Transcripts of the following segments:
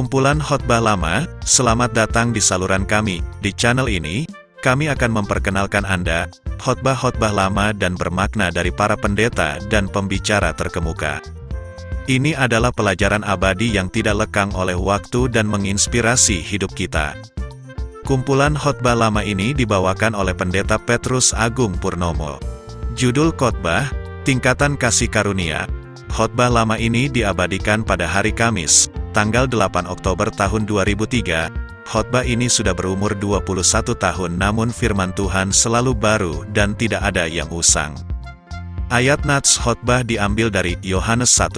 Kumpulan khotbah lama, selamat datang di saluran kami. Di channel ini, kami akan memperkenalkan Anda, khotbah-khotbah lama dan bermakna dari para pendeta dan pembicara terkemuka. Ini adalah pelajaran abadi yang tidak lekang oleh waktu dan menginspirasi hidup kita. Kumpulan khotbah lama ini dibawakan oleh Pendeta Petrus Agung Purnomo. Judul khotbah, Tingkatan Kasih Karunia. Khotbah lama ini diabadikan pada hari Kamis, tanggal 8 Oktober tahun 2003, khotbah ini sudah berumur 21 tahun namun firman Tuhan selalu baru dan tidak ada yang usang. Ayat nats khotbah diambil dari Yohanes 1,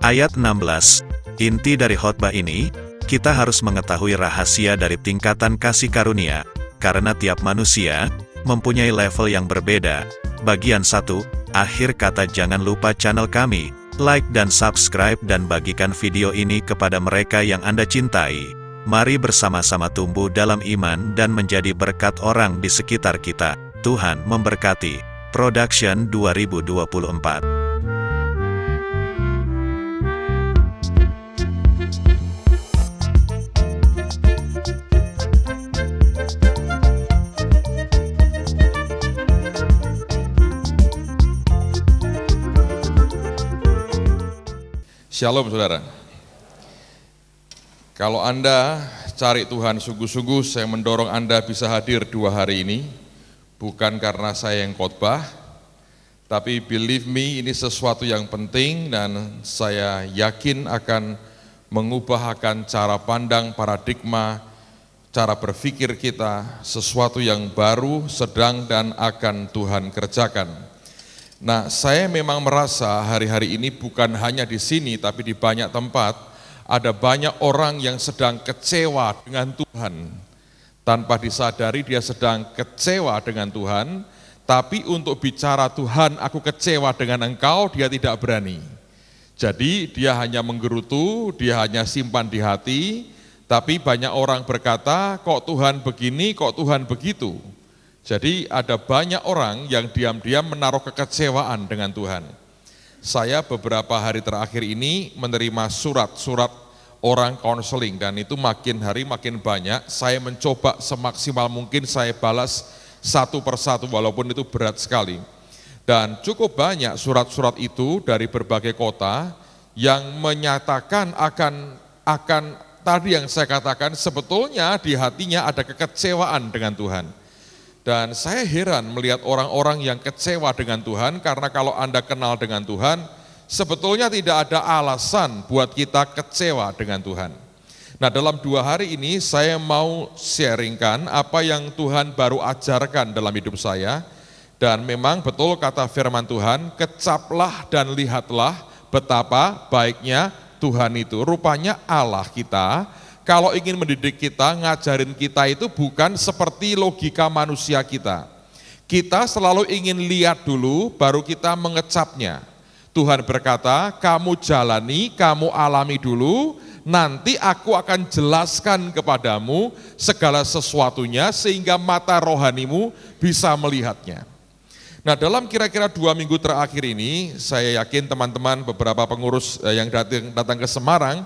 ayat 16. Inti dari khotbah ini, kita harus mengetahui rahasia dari tingkatan kasih karunia, karena tiap manusia mempunyai level yang berbeda. Bagian 1, akhir kata jangan lupa channel kami, like dan subscribe dan bagikan video ini kepada mereka yang Anda cintai. Mari bersama-sama tumbuh dalam iman dan menjadi berkat orang di sekitar kita. Tuhan memberkati. Production 2024. Shalom saudara. Kalau Anda cari Tuhan sungguh-sungguh, saya mendorong Anda bisa hadir 2 hari ini. Bukan karena saya yang khotbah, tapi believe me, ini sesuatu yang penting dan saya yakin akan mengubahkan cara pandang, paradigma, cara berpikir kita, sesuatu yang baru, sedang dan akan Tuhan kerjakan. Nah, saya memang merasa hari-hari ini bukan hanya di sini, tapi di banyak tempat, ada banyak orang yang sedang kecewa dengan Tuhan. Tanpa disadari dia sedang kecewa dengan Tuhan, tapi untuk bicara Tuhan, aku kecewa dengan engkau, dia tidak berani. Jadi dia hanya menggerutu, dia hanya simpan di hati, tapi banyak orang berkata, kok Tuhan begini, kok Tuhan begitu. Jadi ada banyak orang yang diam-diam menaruh kekecewaan dengan Tuhan. Saya beberapa hari terakhir ini menerima surat-surat orang konseling dan itu makin hari makin banyak. Saya mencoba semaksimal mungkin saya balas satu persatu walaupun itu berat sekali. Dan cukup banyak surat-surat itu dari berbagai kota yang menyatakan akan tadi yang saya katakan sebetulnya di hatinya ada kekecewaan dengan Tuhan. Dan saya heran melihat orang-orang yang kecewa dengan Tuhan, karena kalau Anda kenal dengan Tuhan, sebetulnya tidak ada alasan buat kita kecewa dengan Tuhan. Nah, dalam 2 hari ini saya mau sharingkan apa yang Tuhan baru ajarkan dalam hidup saya. Dan memang betul kata firman Tuhan, kecaplah dan lihatlah betapa baiknya Tuhan itu. Rupanya Allah kita, kalau ingin mendidik kita, ngajarin kita itu bukan seperti logika manusia kita. Kita selalu ingin lihat dulu, baru kita mengecapnya. Tuhan berkata, kamu jalani, kamu alami dulu, nanti aku akan jelaskan kepadamu segala sesuatunya, sehingga mata rohanimu bisa melihatnya. Nah, dalam kira-kira 2 minggu terakhir ini, saya yakin teman-teman beberapa pengurus yang datang ke Semarang,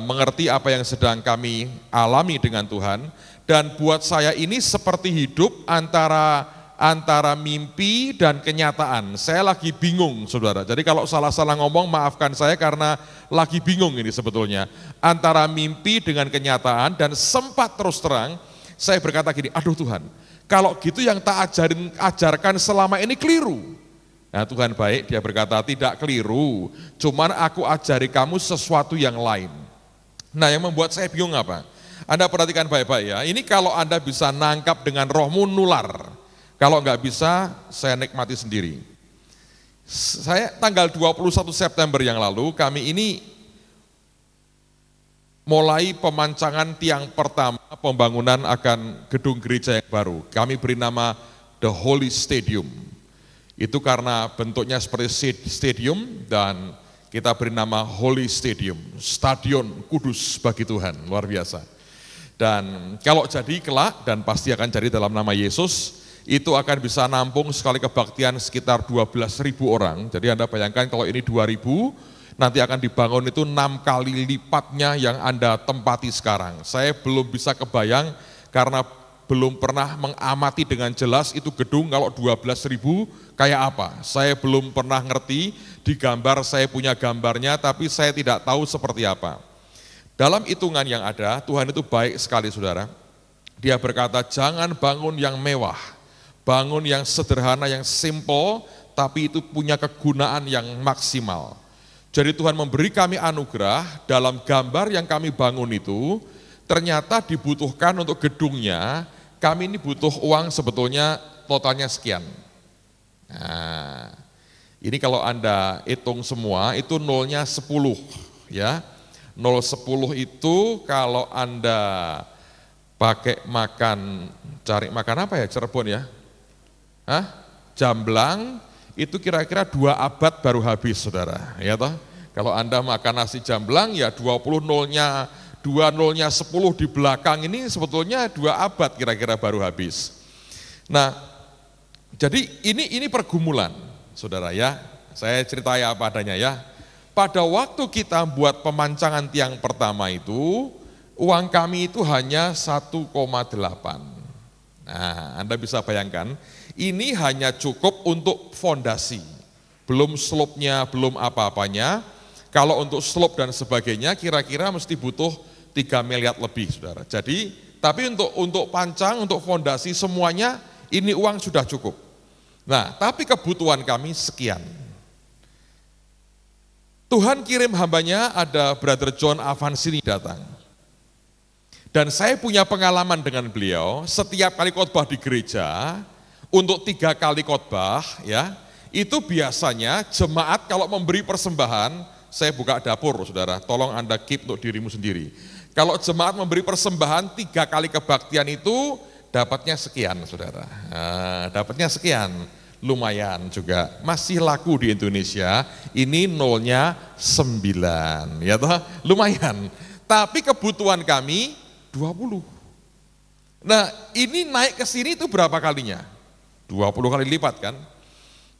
mengerti apa yang sedang kami alami dengan Tuhan. Dan buat saya ini seperti hidup antara mimpi dan kenyataan. Saya lagi bingung saudara, jadi kalau salah-salah ngomong maafkan saya karena lagi bingung ini sebetulnya. Antara mimpi dengan kenyataan, dan sempat terus terang saya berkata gini, aduh Tuhan, kalau gitu yang tak ajarkan selama ini keliru. Nah, Tuhan baik, dia berkata tidak keliru, cuman aku ajari kamu sesuatu yang lain. Nah, yang membuat saya bingung apa? Anda perhatikan baik-baik ya, ini kalau Anda bisa nangkap dengan rohmu nular, kalau nggak bisa saya nikmati sendiri. Saya tanggal 21 September yang lalu, kami ini mulai pemancangan tiang pertama pembangunan akan gedung gereja yang baru. Kami beri nama The Holy Stadium. Itu karena bentuknya seperti stadium dan kita beri nama Holy Stadium, Stadion Kudus bagi Tuhan, luar biasa. Dan kalau jadi kelak, dan pasti akan jadi dalam nama Yesus, itu akan bisa nampung sekali kebaktian sekitar 12.000 orang. Jadi Anda bayangkan kalau ini 2.000, nanti akan dibangun itu 6 kali lipatnya yang Anda tempati sekarang. Saya belum bisa kebayang karena belum pernah mengamati dengan jelas itu gedung kalau 12.000 kayak apa. Saya belum pernah ngerti, di gambar saya punya gambarnya tapi saya tidak tahu seperti apa. Dalam hitungan yang ada, Tuhan itu baik sekali saudara. Dia berkata jangan bangun yang mewah, bangun yang sederhana, yang simple, tapi itu punya kegunaan yang maksimal. Jadi Tuhan memberi kami anugerah dalam gambar yang kami bangun itu, ternyata dibutuhkan untuk gedungnya, kami ini butuh uang sebetulnya totalnya sekian. Nah, ini kalau Anda hitung semua itu nolnya 10 ya. 0,10 itu kalau Anda pakai makan, cari makan apa ya Cirebon ya? Jamblang itu kira-kira 2 abad baru habis saudara. Ya toh? Kalau Anda makan nasi jamblang ya 20 nolnya 2 nolnya 10 di belakang ini sebetulnya 2 abad kira-kira baru habis. Nah, jadi ini pergumulan, saudara ya. Saya ceritai apa adanya ya. Pada waktu kita buat pemancangan tiang pertama itu, uang kami itu hanya 1,8. Nah, Anda bisa bayangkan, ini hanya cukup untuk fondasi. Belum slope-nya, belum apa-apanya. Kalau untuk slope dan sebagainya kira-kira mesti butuh 3 miliar lebih, saudara. Jadi, tapi untuk pancang, untuk fondasi semuanya, ini uang sudah cukup. Nah, tapi kebutuhan kami sekian. Tuhan kirim hambanya, ada Brother John Avansini datang. Dan saya punya pengalaman dengan beliau, setiap kali khotbah di gereja, untuk 3 kali khotbah, ya, itu biasanya jemaat kalau memberi persembahan, saya buka dapur, saudara, tolong Anda keep untuk dirimu sendiri. Kalau jemaat memberi persembahan 3 kali kebaktian itu dapatnya sekian, saudara. Nah, dapatnya sekian, lumayan juga. Masih laku di Indonesia, ini nolnya 9, ya toh, lumayan. Tapi kebutuhan kami 20. Nah, ini naik ke sini itu berapa kalinya? 20 kali lipat kan?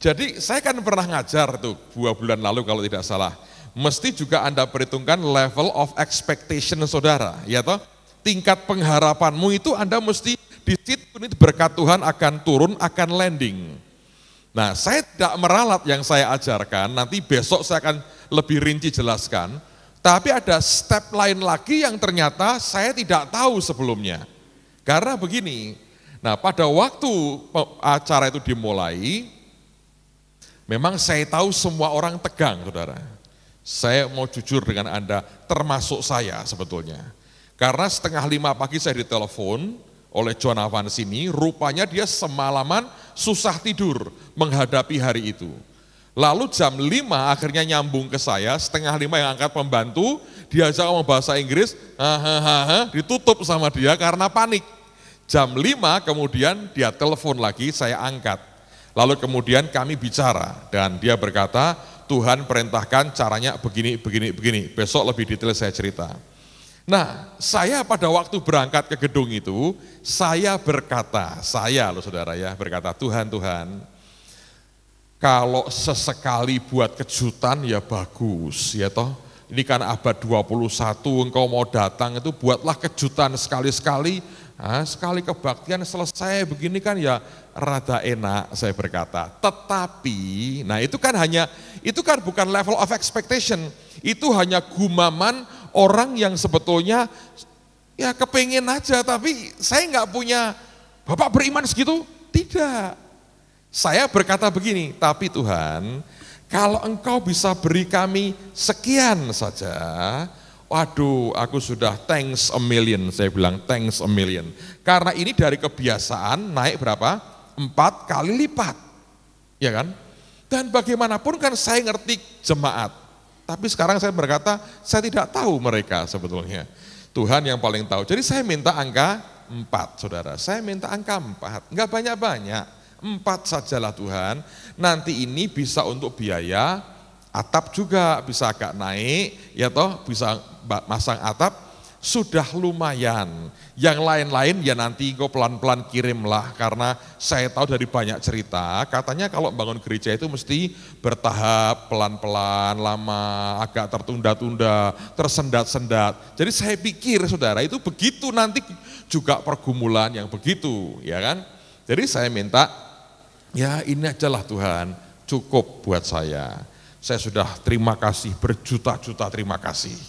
Jadi saya kan pernah ngajar tuh 2 bulan lalu kalau tidak salah. Mesti juga Anda perhitungkan level of expectation saudara, ya toh? Tingkat pengharapanmu itu Anda mesti di situ ini berkat Tuhan akan turun, akan landing. Nah, saya tidak meralat yang saya ajarkan, nanti besok saya akan lebih rinci jelaskan. Tapi ada step lain lagi yang ternyata saya tidak tahu sebelumnya. Karena begini, nah pada waktu acara itu dimulai, memang saya tahu semua orang tegang, saudara. Saya mau jujur dengan Anda, termasuk saya sebetulnya. Karena 4:30 pagi saya ditelepon oleh John Avansini, rupanya dia semalaman susah tidur menghadapi hari itu. Lalu jam 5 akhirnya nyambung ke saya, 4:30 yang angkat pembantu, diajak ngomong bahasa Inggris, ditutup sama dia karena panik. Jam 5 kemudian dia telepon lagi, saya angkat. Lalu kemudian kami bicara dan dia berkata, Tuhan perintahkan caranya begini, begini, begini. Besok lebih detail saya cerita. Nah, saya pada waktu berangkat ke gedung itu, saya berkata, saya loh saudara ya, berkata, Tuhan, kalau sesekali buat kejutan ya bagus, ya toh. Ini kan abad 21, engkau mau datang itu buatlah kejutan sekali-sekali. Nah, sekali kebaktian selesai begini kan ya rada enak, saya berkata. Tetapi, nah itu kan bukan level of expectation. Itu hanya gumaman orang yang sebetulnya ya kepengen aja, tapi saya nggak punya, Bapak beriman segitu? Tidak. Saya berkata begini, tapi Tuhan, kalau engkau bisa beri kami sekian saja, waduh aku sudah thanks a million, saya bilang thanks a million. Karena ini dari kebiasaan naik berapa? 4 kali lipat, ya kan? Dan bagaimanapun kan saya ngerti jemaat, tapi sekarang saya berkata, saya tidak tahu mereka sebetulnya. Tuhan yang paling tahu, jadi saya minta angka 4 saudara, saya minta angka 4, enggak banyak-banyak. 4 sajalah Tuhan, nanti ini bisa untuk biaya atap juga, bisa agak naik, ya toh bisa masang atap, sudah lumayan. Yang lain-lain ya nanti kok pelan-pelan kirimlah, karena saya tahu dari banyak cerita, katanya kalau bangun gereja itu mesti bertahap, pelan-pelan, lama, agak tertunda-tunda, tersendat-sendat. Jadi saya pikir saudara itu begitu nanti juga pergumulan yang begitu, ya kan? Jadi saya minta, ya ini ajalah Tuhan, cukup buat saya. Saya sudah terima kasih, berjuta-juta terima kasih.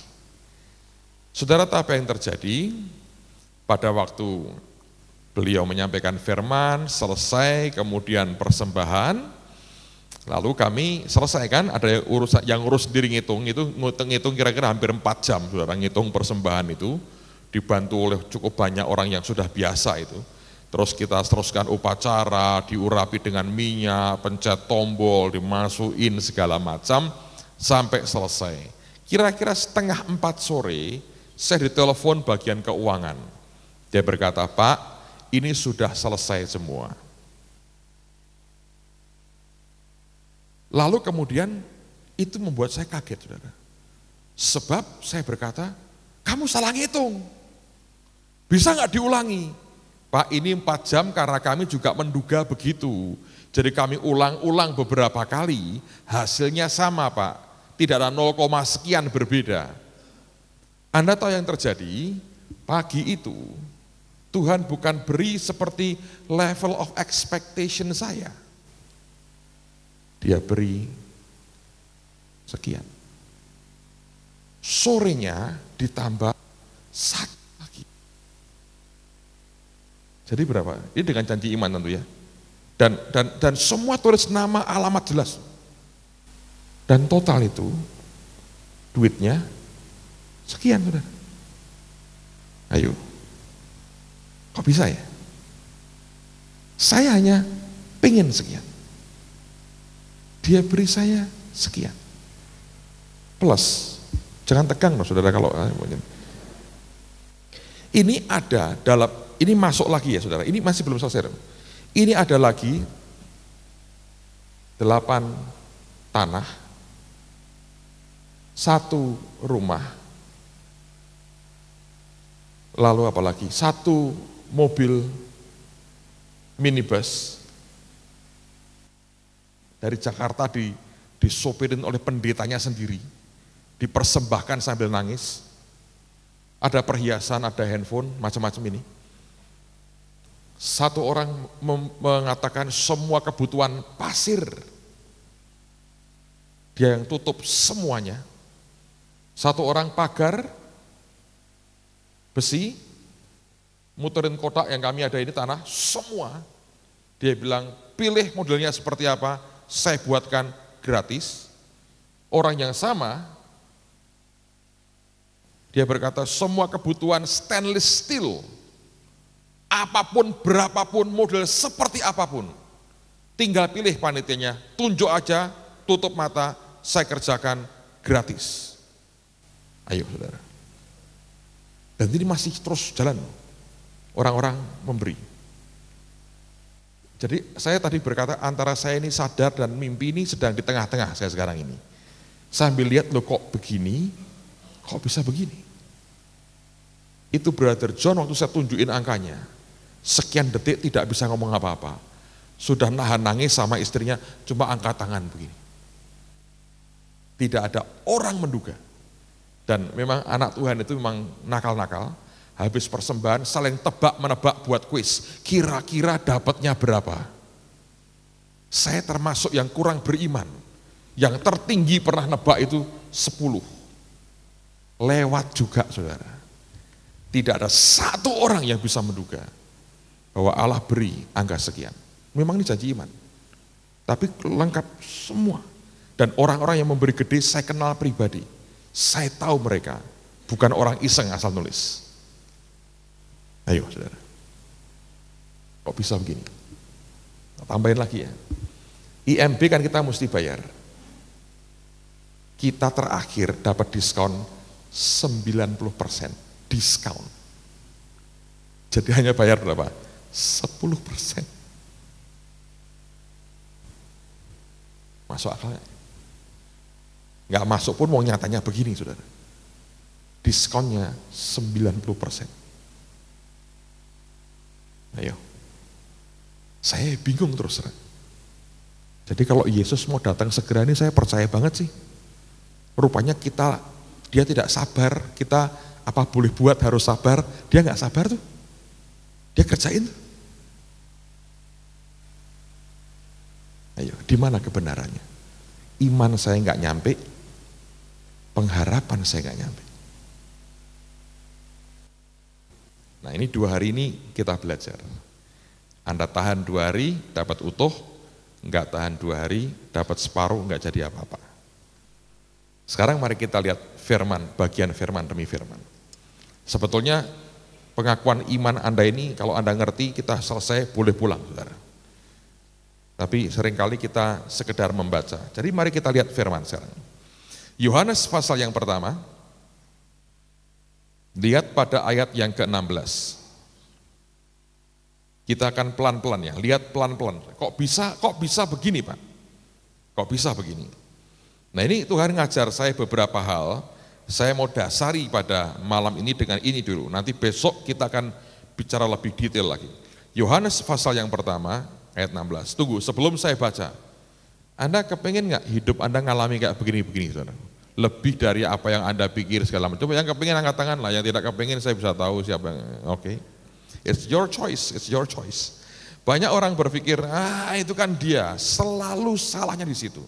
Saudara tahu apa yang terjadi? Pada waktu beliau menyampaikan firman, selesai, kemudian persembahan, lalu kami selesai kan, ada yang urus sendiri ngitung, itu ngitung kira-kira hampir 4 jam, saudara, ngitung persembahan itu, dibantu oleh cukup banyak orang yang sudah biasa itu. Terus kita teruskan upacara, diurapi dengan minyak, pencet tombol, dimasukin segala macam, sampai selesai. Kira-kira setengah 4 sore, saya ditelepon bagian keuangan. Dia berkata, Pak, ini sudah selesai semua. Lalu kemudian itu membuat saya kaget, saudara. Sebab saya berkata, kamu salah ngitung. Bisa nggak diulangi? Pak, ini 4 jam karena kami juga menduga begitu. Jadi kami ulang-ulang beberapa kali, hasilnya sama Pak. Tidak ada 0, sekian berbeda. Anda tahu yang terjadi, pagi itu Tuhan bukan beri seperti level of expectation saya. Dia beri sekian. Sorenya ditambah 1 lagi. Jadi berapa? Ini dengan janji iman tentu ya. Dan semua tulis nama, alamat jelas. Dan total itu duitnya sekian, saudara. Ayo, kok bisa ya? Saya hanya pengen sekian. Dia beri saya sekian. Plus, jangan tegang loh saudara kalau ini ada dalam, ini masuk lagi ya saudara, ini masih belum selesai. Ini ada lagi 8 tanah, 1 rumah, lalu apalagi 1 mobil minibus dari Jakarta disopirin oleh pendetanya sendiri, dipersembahkan sambil nangis, ada perhiasan, ada handphone, macam-macam ini. 1 orang mengatakan semua kebutuhan pasir, dia yang tutup semuanya. 1 orang pagar, besi, muterin kotak yang kami ada ini tanah, semua. Dia bilang, pilih modelnya seperti apa, saya buatkan gratis. Orang yang sama, dia berkata semua kebutuhan stainless steel, apapun, berapapun, model seperti apapun, tinggal pilih panitianya, tunjuk aja, tutup mata, saya kerjakan gratis. Ayo saudara. Dan ini masih terus jalan, orang-orang memberi. Jadi saya tadi berkata antara saya ini sadar dan mimpi ini sedang di tengah-tengah saya sekarang ini. Sambil lihat loh kok begini, kok bisa begini. Itu Brother John waktu saya tunjukin angkanya, sekian detik tidak bisa ngomong apa-apa. Sudah nahan nangis sama istrinya, cuma angkat tangan begini. Tidak ada orang menduga. Dan memang anak Tuhan itu memang nakal-nakal, habis persembahan saling tebak-menebak buat kuis, kira-kira dapatnya berapa. Saya termasuk yang kurang beriman, yang tertinggi pernah nebak itu 10. Lewat juga saudara. Tidak ada 1 orang yang bisa menduga bahwa Allah beri angka sekian. Memang ini janji iman, tapi lengkap semua. Dan orang-orang yang memberi gede saya kenal pribadi. Saya tahu mereka bukan orang iseng asal nulis. Ayo saudara, kok bisa begini? Tambahin lagi ya, IMB kan kita mesti bayar. Kita terakhir dapat diskon 90% diskon. Jadi hanya bayar berapa? 10%. Masuk akal nggak? Nggak masuk pun mau nyatanya begini saudara. diskonnya 90%. Ayo, saya bingung terus terang. Jadi kalau Yesus mau datang segera ini saya percaya banget sih. Rupanya dia tidak sabar, kita apa boleh buat harus sabar, dia nggak sabar tuh. Dia kerjain tuh. Ayo, di mana kebenarannya? Iman saya nggak nyampe, pengharapan saya nggak nyampe. Nah ini 2 hari ini kita belajar. Anda tahan 2 hari, dapat utuh, enggak tahan 2 hari, dapat separuh, enggak jadi apa-apa. Sekarang mari kita lihat firman, bagian firman demi firman. Sebetulnya pengakuan iman Anda ini, kalau Anda ngerti, kita selesai, boleh pulang, saudara. Tapi seringkali kita sekedar membaca. Jadi mari kita lihat firman sekarang. Yohanes pasal yang pertama, lihat pada ayat yang ke-16. Kita akan pelan-pelan ya, lihat pelan-pelan. Kok bisa begini Pak? Kok bisa begini? Nah ini Tuhan ngajar saya beberapa hal, saya mau dasari pada malam ini dengan ini dulu. Nanti besok kita akan bicara lebih detail lagi. Yohanes pasal yang pertama, ayat 16. Tunggu, sebelum saya baca. Anda kepengen nggak hidup Anda ngalami kayak begini-begini, saudara? Lebih dari apa yang Anda pikir segala macam. Coba yang kepengen angkat tangan lah, yang tidak kepengen saya bisa tahu siapa yang, oke. It's your choice, it's your choice. Banyak orang berpikir, itu kan dia, selalu salahnya di situ.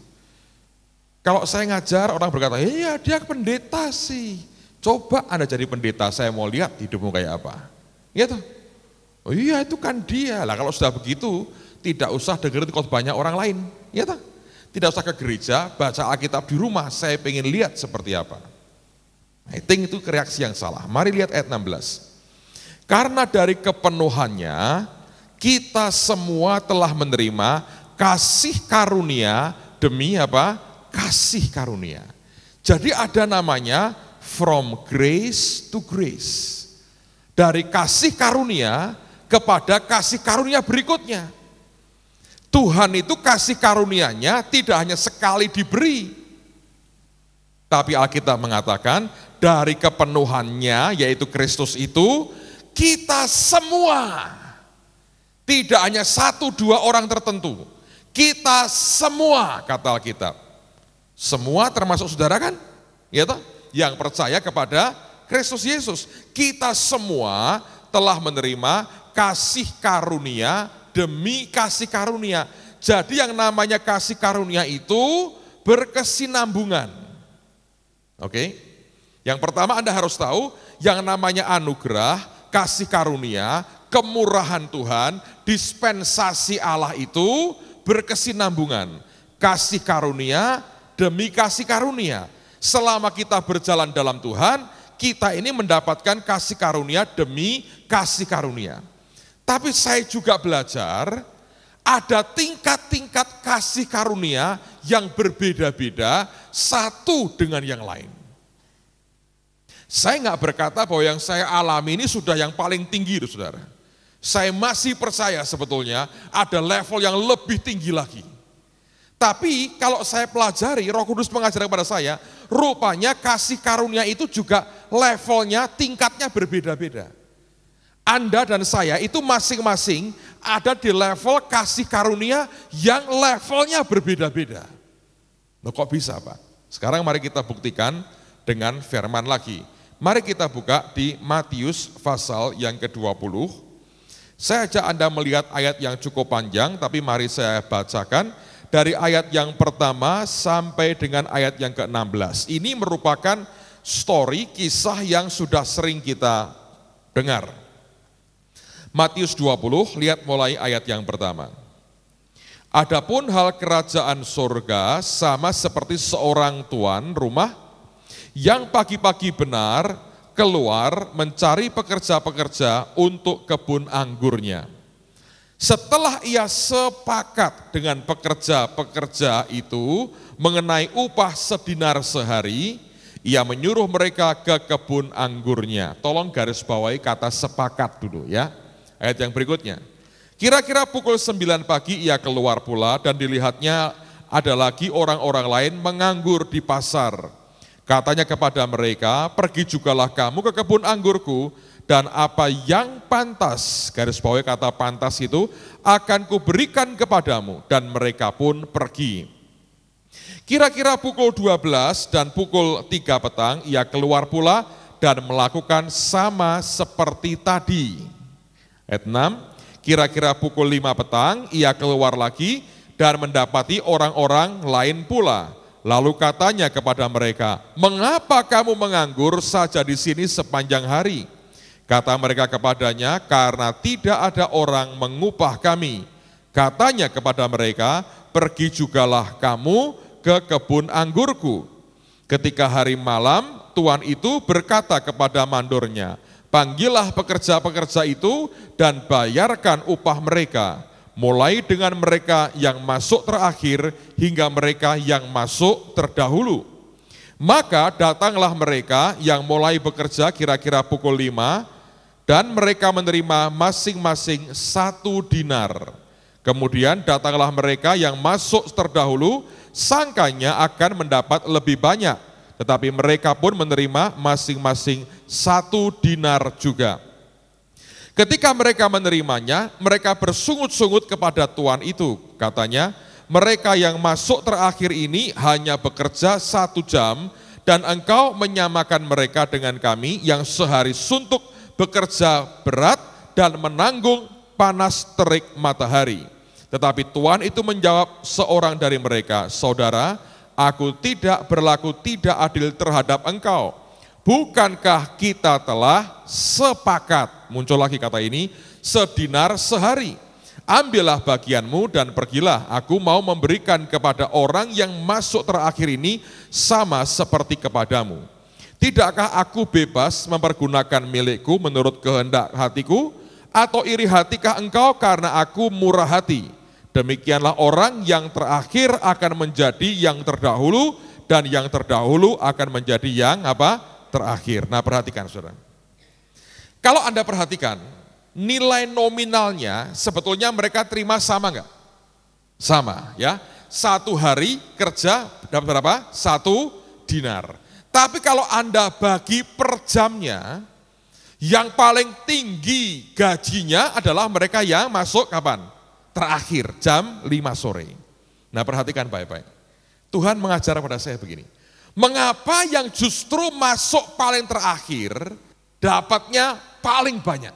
Kalau saya ngajar, orang berkata, iya dia pendeta sih. Coba Anda jadi pendeta, saya mau lihat hidupmu kayak apa. Gitu. Oh iya itu kan dia. Lah kalau sudah begitu, tidak usah dengerin khotbahnya orang lain. Gitu. Tidak usah ke gereja, baca Alkitab di rumah, saya pengen lihat seperti apa. I think itu reaksi yang salah. Mari lihat ayat 16. Karena dari kepenuhannya, kita semua telah menerima kasih karunia demi apa? Kasih karunia. Jadi ada namanya from grace to grace. Dari kasih karunia kepada kasih karunia berikutnya. Tuhan itu kasih karunia-Nya tidak hanya sekali diberi. Tapi Alkitab mengatakan dari kepenuhannya yaitu Kristus itu kita semua, tidak hanya 1-2 orang tertentu, kita semua kata Alkitab. Semua termasuk saudara kan? Ya toh? Yang percaya kepada Kristus Yesus. Kita semua telah menerima kasih karunia demi kasih karunia. Jadi yang namanya kasih karunia itu berkesinambungan. Oke? Yang pertama Anda harus tahu yang namanya anugerah, kasih karunia, kemurahan Tuhan, dispensasi Allah itu berkesinambungan. Kasih karunia demi kasih karunia. Selama kita berjalan dalam Tuhan, kita ini mendapatkan kasih karunia demi kasih karunia. Tapi saya juga belajar, ada tingkat-tingkat kasih karunia yang berbeda-beda satu dengan yang lain. Saya nggak berkata bahwa yang saya alami ini sudah yang paling tinggi, saudara. Saya masih percaya sebetulnya ada level yang lebih tinggi lagi. Tapi kalau saya pelajari, Roh Kudus mengajar kepada saya, rupanya kasih karunia itu juga levelnya, tingkatnya berbeda-beda. Anda dan saya itu masing-masing ada di level kasih karunia yang levelnya berbeda-beda. Loh kok bisa Pak? Sekarang mari kita buktikan dengan firman lagi. Mari kita buka di Matius pasal yang ke-20. Saya ajak Anda melihat ayat yang cukup panjang, tapi mari saya bacakan dari ayat yang pertama sampai dengan ayat yang ke-16. Ini merupakan story, kisah yang sudah sering kita dengar. Matius 20, lihat mulai ayat yang pertama. Adapun hal kerajaan surga sama seperti seorang tuan rumah yang pagi-pagi benar keluar mencari pekerja-pekerja untuk kebun anggurnya. Setelah ia sepakat dengan pekerja-pekerja itu mengenai upah sedinar sehari, ia menyuruh mereka ke kebun anggurnya. Tolong garis bawahi kata sepakat dulu ya. Ayat yang berikutnya. Kira-kira pukul 9 pagi ia keluar pula dan dilihatnya ada lagi orang-orang lain menganggur di pasar. Katanya kepada mereka, pergi jugalah kamu ke kebun anggurku, dan apa yang pantas, garis bawahi kata pantas itu, akan kuberikan kepadamu. Dan mereka pun pergi. Kira-kira pukul 12 dan pukul 3 petang, ia keluar pula dan melakukan sama seperti tadi. Ayat 6, kira-kira pukul 5 petang, ia keluar lagi dan mendapati orang-orang lain pula. Lalu katanya kepada mereka, mengapa kamu menganggur saja di sini sepanjang hari? Kata mereka kepadanya, karena tidak ada orang mengupah kami. Katanya kepada mereka, pergi jugalah kamu ke kebun anggurku. Ketika hari malam, tuan itu berkata kepada mandornya, panggillah pekerja-pekerja itu dan bayarkan upah mereka, mulai dengan mereka yang masuk terakhir hingga mereka yang masuk terdahulu. Maka datanglah mereka yang mulai bekerja kira-kira pukul 5, dan mereka menerima masing-masing 1 dinar. Kemudian datanglah mereka yang masuk terdahulu, sangkanya akan mendapat lebih banyak, tetapi mereka pun menerima masing-masing 1 dinar juga. Ketika mereka menerimanya, mereka bersungut-sungut kepada tuan itu. Katanya, mereka yang masuk terakhir ini hanya bekerja 1 jam, dan engkau menyamakan mereka dengan kami yang sehari suntuk bekerja berat dan menanggung panas terik matahari. Tetapi tuan itu menjawab seorang dari mereka, saudara, aku tidak berlaku tidak adil terhadap engkau. Bukankah kita telah sepakat, muncul lagi kata ini, sedinar sehari. Ambillah bagianmu dan pergilah, aku mau memberikan kepada orang yang masuk terakhir ini sama seperti kepadamu. Tidakkah aku bebas mempergunakan milikku menurut kehendak hatiku? Atau iri hatikah engkau karena aku murah hati? Demikianlah orang yang terakhir akan menjadi yang terdahulu, dan yang terdahulu akan menjadi yang terakhir. Nah, perhatikan saudara. Kalau Anda perhatikan, nilai nominalnya sebetulnya mereka terima sama enggak? Sama ya. 1 hari kerja dapat berapa? 1 dinar. Tapi kalau Anda bagi per jamnya, yang paling tinggi gajinya adalah mereka yang masuk kapan? Terakhir, jam 5 sore. Nah, perhatikan baik-baik. Tuhan mengajar pada saya begini. Mengapa yang justru masuk paling terakhir dapatnya paling banyak?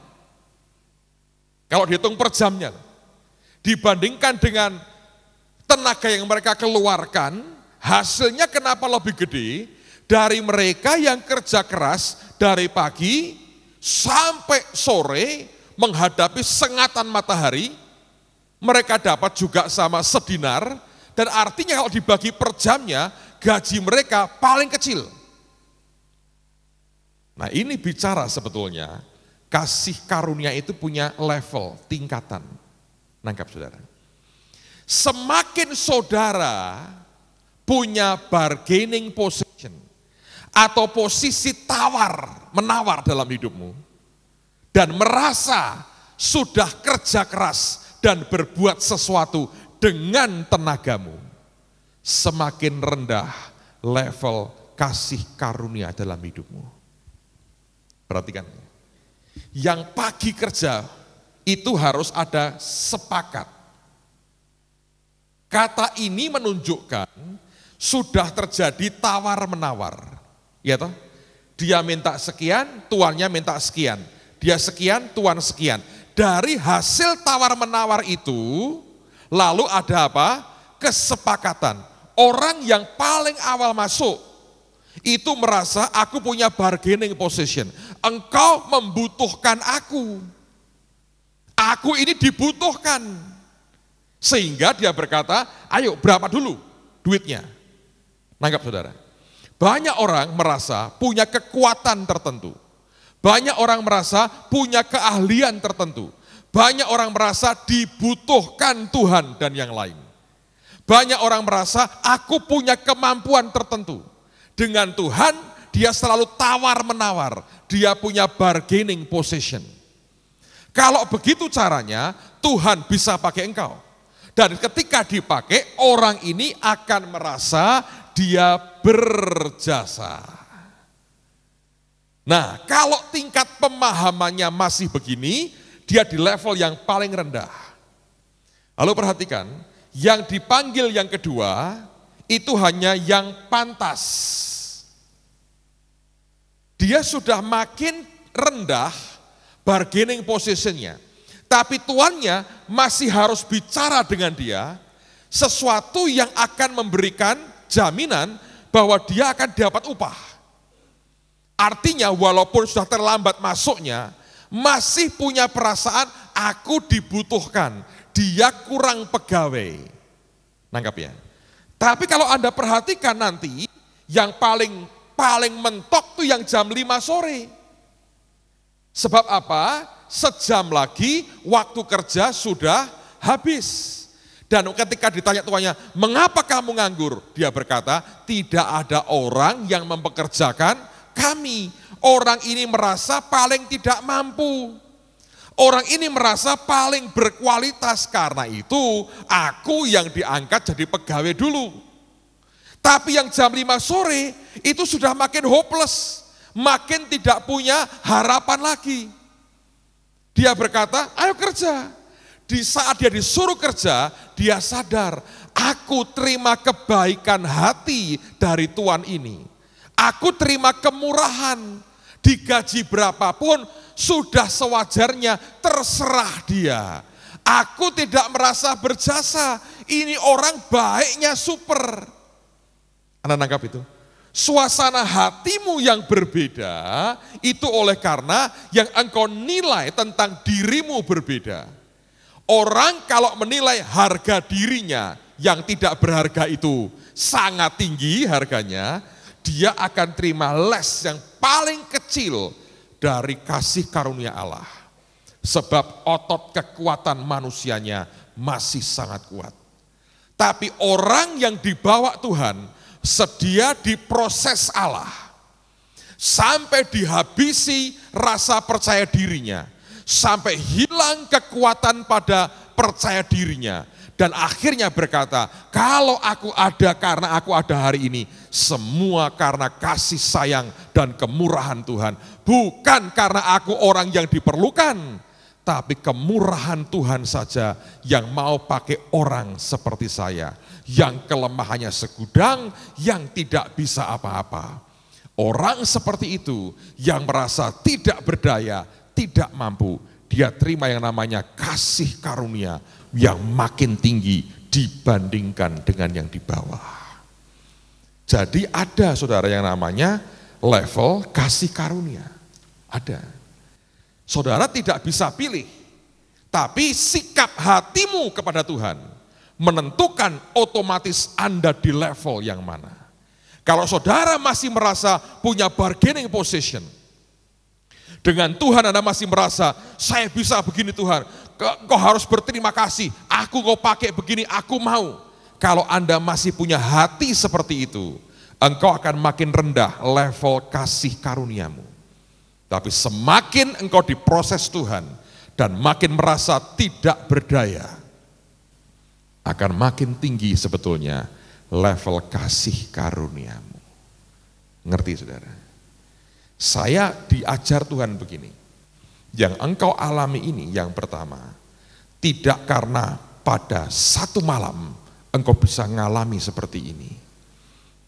Kalau dihitung per jamnya, dibandingkan dengan tenaga yang mereka keluarkan, hasilnya kenapa lebih gede dari mereka yang kerja keras dari pagi sampai sore menghadapi sengatan matahari, mereka dapat juga sama sedinar, dan artinya kalau dibagi per jamnya, gaji mereka paling kecil. Nah, ini bicara sebetulnya kasih karunia itu punya level, tingkatan. Nangkap saudara. Semakin saudara punya bargaining position atau posisi tawar, menawar dalam hidupmu, dan merasa sudah kerja keras dan berbuat sesuatu dengan tenagamu, semakin rendah level kasih karunia dalam hidupmu. Perhatikan, yang pagi kerja itu harus ada sepakat. Kata ini menunjukkan sudah terjadi tawar-menawar. Ya toh? Dia minta sekian, tuannya minta sekian. Dia sekian, tuan sekian. Dari hasil tawar-menawar itu, lalu ada apa? Kesepakatan. Orang yang paling awal masuk itu merasa aku punya bargaining position. Engkau membutuhkan aku. Aku ini dibutuhkan. Sehingga dia berkata, ayo berapa dulu duitnya? Nangkap saudara. Banyak orang merasa punya kekuatan tertentu. Banyak orang merasa punya keahlian tertentu. Banyak orang merasa dibutuhkan Tuhan dan yang lain. Banyak orang merasa aku punya kemampuan tertentu. Dengan Tuhan dia selalu tawar-menawar. Dia punya bargaining position. Kalau begitu caranya, Tuhan bisa pakai engkau. Dan ketika dipakai, orang ini akan merasa dia berjasa. Nah, kalau tingkat pemahamannya masih begini, dia di level yang paling rendah. Lalu perhatikan, yang dipanggil yang kedua, itu hanya yang pantas. Dia sudah makin rendah bargaining positionnya. Tapi tuannya masih harus bicara dengan dia sesuatu yang akan memberikan jaminan bahwa dia akan dapat upah. Artinya walaupun sudah terlambat masuknya, masih punya perasaan aku dibutuhkan, dia kurang pegawai. Nangkap ya? Tapi kalau Anda perhatikan nanti, yang paling mentok tuh yang jam 5 sore. Sebab apa? Sejam lagi waktu kerja sudah habis. Dan ketika ditanya tuannya, mengapa kamu nganggur? Dia berkata, tidak ada orang yang mempekerjakan kami. Orang ini merasa paling tidak mampu. Orang ini merasa paling berkualitas, karena itu aku yang diangkat jadi pegawai dulu. Tapi yang jam 5 sore itu sudah makin hopeless, makin tidak punya harapan lagi. Dia berkata, ayo kerja. Di saat dia disuruh kerja, dia sadar, aku terima kebaikan hati dari Tuhan ini. Aku terima kemurahan, digaji berapapun sudah sewajarnya, terserah dia. Aku tidak merasa berjasa, ini orang baiknya super. Anda nangkap itu? Suasana hatimu yang berbeda, itu oleh karena yang engkau nilai tentang dirimu berbeda. Orang kalau menilai harga dirinya yang tidak berharga itu sangat tinggi harganya, dia akan terima les yang paling kecil dari kasih karunia Allah. Sebab otot kekuatan manusianya masih sangat kuat. Tapi orang yang dibawa Tuhan sedia diproses Allah sampai dihabisi rasa percaya dirinya, sampai hilang kekuatan pada percaya dirinya, dan akhirnya berkata, kalau aku ada karena aku ada hari ini, semua karena kasih sayang dan kemurahan Tuhan, bukan karena aku orang yang diperlukan, tapi kemurahan Tuhan saja yang mau pakai orang seperti saya, yang kelemahannya segudang, yang tidak bisa apa-apa. Orang seperti itu yang merasa tidak berdaya, tidak mampu, dia terima yang namanya kasih karunia yang makin tinggi dibandingkan dengan yang di bawah. Jadi ada saudara yang namanya level kasih karunia. Ada. Saudara tidak bisa pilih, tapi sikap hatimu kepada Tuhan menentukan otomatis Anda di level yang mana. Kalau saudara masih merasa punya bargaining position, dengan Tuhan Anda masih merasa, saya bisa begini Tuhan, kau harus berterima kasih, aku kau pakai begini, aku mau. Kalau Anda masih punya hati seperti itu, engkau akan makin rendah level kasih karuniamu. Tapi semakin engkau diproses Tuhan, dan makin merasa tidak berdaya, akan makin tinggi sebetulnya level kasih karuniamu. Ngerti saudara? Saya diajar Tuhan begini, yang engkau alami ini yang pertama, tidak karena pada satu malam engkau bisa ngalami seperti ini.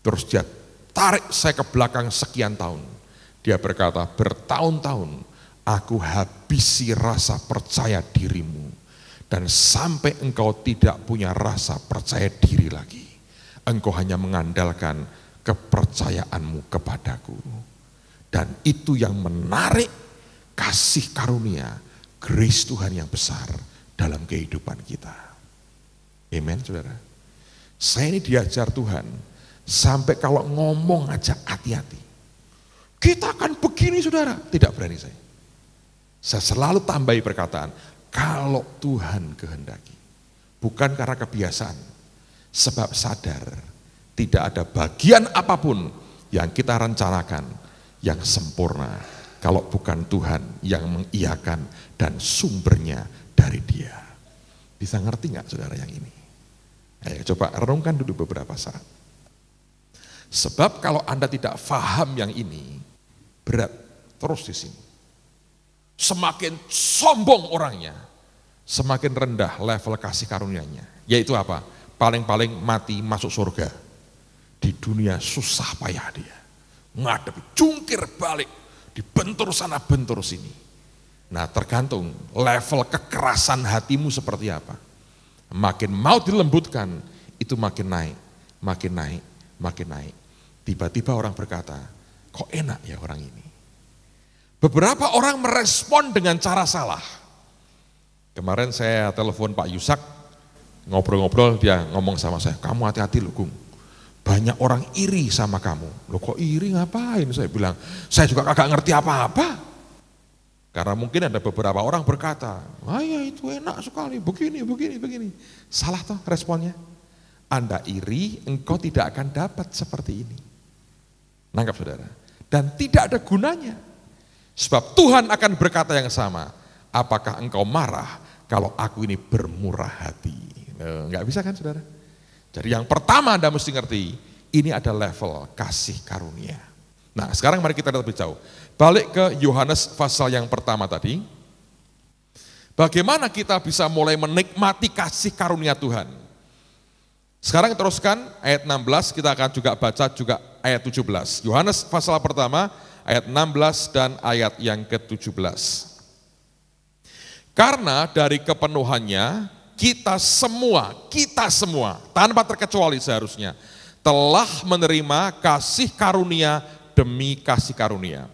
Terus dia tarik saya ke belakang sekian tahun. Dia berkata, bertahun-tahun aku habisi rasa percaya dirimu. Dan sampai engkau tidak punya rasa percaya diri lagi. Engkau hanya mengandalkan kepercayaanmu kepadaku. Dan itu yang menarik kasih karunia, grace Tuhan yang besar dalam kehidupan kita. Amen saudara. Saya ini diajar Tuhan, sampai kalau ngomong aja hati-hati. Kita akan begini saudara, tidak berani saya. Saya selalu tambahi perkataan, kalau Tuhan kehendaki. Bukan karena kebiasaan, sebab sadar tidak ada bagian apapun yang kita rencanakan yang sempurna kalau bukan Tuhan yang mengiyakan dan sumbernya dari Dia. Bisa ngerti nggak saudara yang ini? Ayo coba renungkan dulu beberapa saat. Sebab kalau Anda tidak paham yang ini, berat terus di sini. Semakin sombong orangnya, semakin rendah level kasih karunia-Nya. Yaitu apa? Paling-paling mati masuk surga. Di dunia susah payah dia. Ngadepi, jungkir balik, dibentur sana, bentur sini. Nah, tergantung level kekerasan hatimu seperti apa. Makin mau dilembutkan, itu makin naik, makin naik, makin naik. Tiba-tiba orang berkata, kok enak ya orang ini. Beberapa orang merespon dengan cara salah. Kemarin saya telepon Pak Yusak, ngobrol-ngobrol, dia ngomong sama saya, kamu hati-hati loh Gung, banyak orang iri sama kamu. Loh kok iri ngapain? Saya bilang, saya juga kagak ngerti apa-apa. Karena mungkin ada beberapa orang berkata, ya itu enak sekali, begini. Salah toh responnya. Anda iri, engkau tidak akan dapat seperti ini. Nangkap saudara? Dan tidak ada gunanya. Sebab Tuhan akan berkata yang sama. Apakah engkau marah kalau aku ini bermurah hati? Enggak bisa kan saudara? Jadi yang pertama Anda mesti ngerti, ini ada level kasih karunia. Nah sekarang mari kita lihat lebih jauh. Balik ke Yohanes pasal yang pertama tadi. Bagaimana kita bisa mulai menikmati kasih karunia Tuhan? Sekarang teruskan ayat 16, kita akan juga baca juga ayat 17. Yohanes pasal pertama ayat 16 dan ayat yang ke-17. Karena dari kepenuhannya kita semua tanpa terkecuali seharusnya telah menerima kasih karunia demi kasih karunia.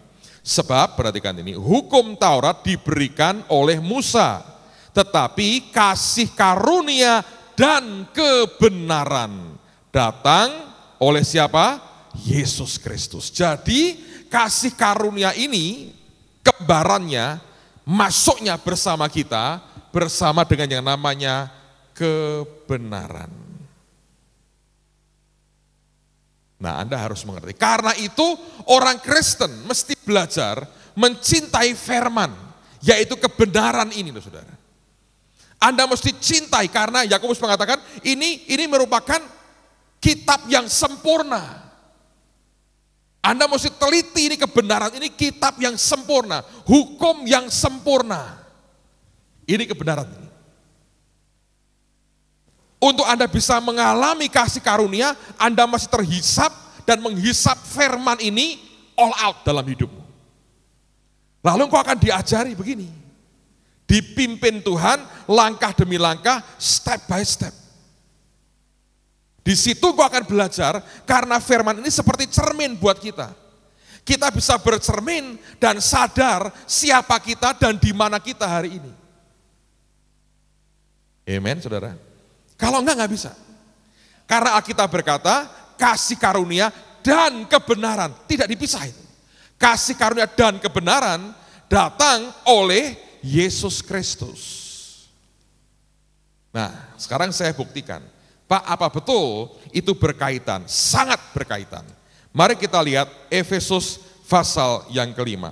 Sebab perhatikan ini, hukum Taurat diberikan oleh Musa, tetapi kasih karunia dan kebenaran datang oleh siapa? Yesus Kristus. Jadi kasih karunia ini kembarannya masuknya bersama kita, bersama dengan yang namanya kebenaran. Nah Anda harus mengerti, karena itu orang Kristen mesti belajar mencintai firman, yaitu kebenaran ini loh saudara. Anda mesti cintai karena Yakobus mengatakan ini merupakan kitab yang sempurna. Anda mesti teliti ini kebenaran, ini kitab yang sempurna, hukum yang sempurna. Ini kebenaran ini. Untuk Anda bisa mengalami kasih karunia, Anda masih terhisap dan menghisap firman ini all out dalam hidupmu. Lalu engkau akan diajari begini, dipimpin Tuhan langkah demi langkah, step by step. Di situ engkau akan belajar karena firman ini seperti cermin buat kita. Kita bisa bercermin dan sadar siapa kita dan di mana kita hari ini. Amen, saudara. Kalau enggak bisa. Karena Alkitab berkata, kasih karunia dan kebenaran, tidak dipisah itu. Kasih karunia dan kebenaran datang oleh Yesus Kristus. Nah, sekarang saya buktikan. Pak, apa betul itu berkaitan? Sangat berkaitan. Mari kita lihat Efesus pasal yang kelima.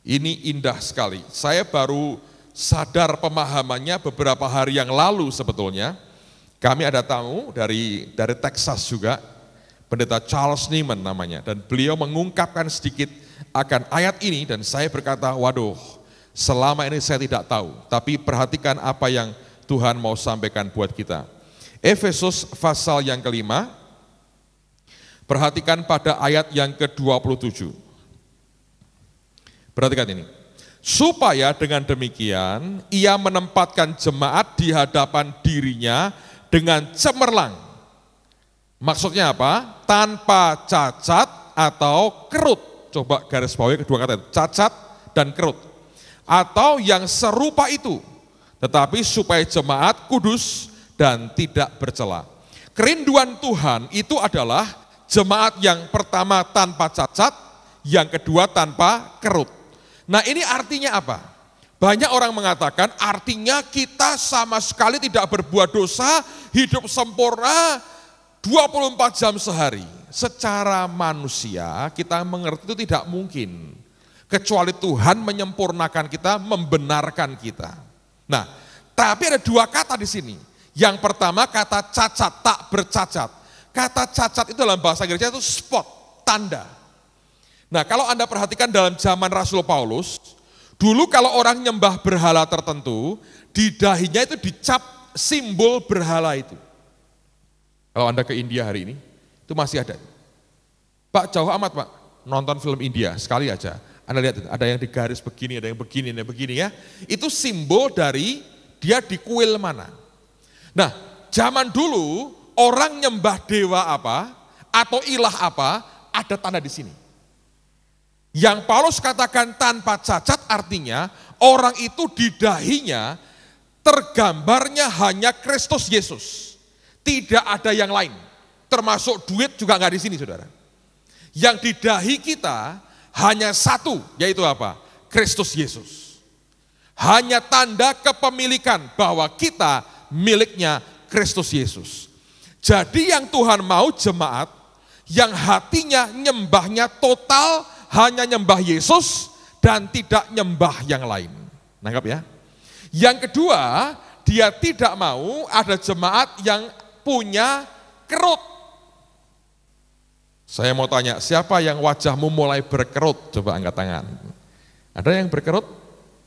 Ini indah sekali. Saya baru sadar pemahamannya beberapa hari yang lalu sebetulnya. Kami ada tamu dari Texas juga, Pendeta Charles Niemann namanya, dan beliau mengungkapkan sedikit akan ayat ini dan saya berkata, waduh, selama ini saya tidak tahu, tapi perhatikan apa yang Tuhan mau sampaikan buat kita. Efesus pasal yang kelima, perhatikan pada ayat yang ke-27. Perhatikan ini. Supaya dengan demikian ia menempatkan jemaat di hadapan dirinya dengan cemerlang. Maksudnya apa? Tanpa cacat atau kerut. Coba garis bawahi kedua kata, cacat dan kerut. Atau yang serupa itu. Tetapi supaya jemaat kudus dan tidak bercela. Kerinduan Tuhan itu adalah jemaat yang pertama tanpa cacat, yang kedua tanpa kerut. Nah ini artinya apa? Banyak orang mengatakan artinya kita sama sekali tidak berbuat dosa, hidup sempurna 24 jam sehari. Secara manusia kita mengerti itu tidak mungkin. Kecuali Tuhan menyempurnakan kita, membenarkan kita. Nah, tapi ada dua kata di sini. Yang pertama kata cacat, tak bercacat. Kata cacat itu dalam bahasa Inggrisnya itu spot, tanda. Nah, kalau Anda perhatikan dalam zaman Rasul Paulus, dulu kalau orang nyembah berhala tertentu, di dahinya itu dicap simbol berhala itu. Kalau Anda ke India hari ini, itu masih ada. Pak, jauh amat Pak, nonton film India, sekali aja. Anda lihat, ada yang digaris begini, ada yang begini, ada yang begini ya. Itu simbol dari dia di kuil mana. Nah, zaman dulu, orang nyembah dewa apa, atau ilah apa, ada tanda di sini. Yang Paulus katakan tanpa cacat artinya, orang itu di dahinya tergambarnya hanya Kristus Yesus. Tidak ada yang lain. Termasuk duit juga nggak di sini, saudara. Yang di dahi kita hanya satu, yaitu apa? Kristus Yesus. Hanya tanda kepemilikan bahwa kita miliknya Kristus Yesus. Jadi yang Tuhan mau jemaat, yang hatinya nyembahnya total hanya nyembah Yesus dan tidak nyembah yang lain. Nangkap ya? Yang kedua, dia tidak mau ada jemaat yang punya kerut. Saya mau tanya, siapa yang wajahmu mulai berkerut? Coba angkat tangan. Ada yang berkerut?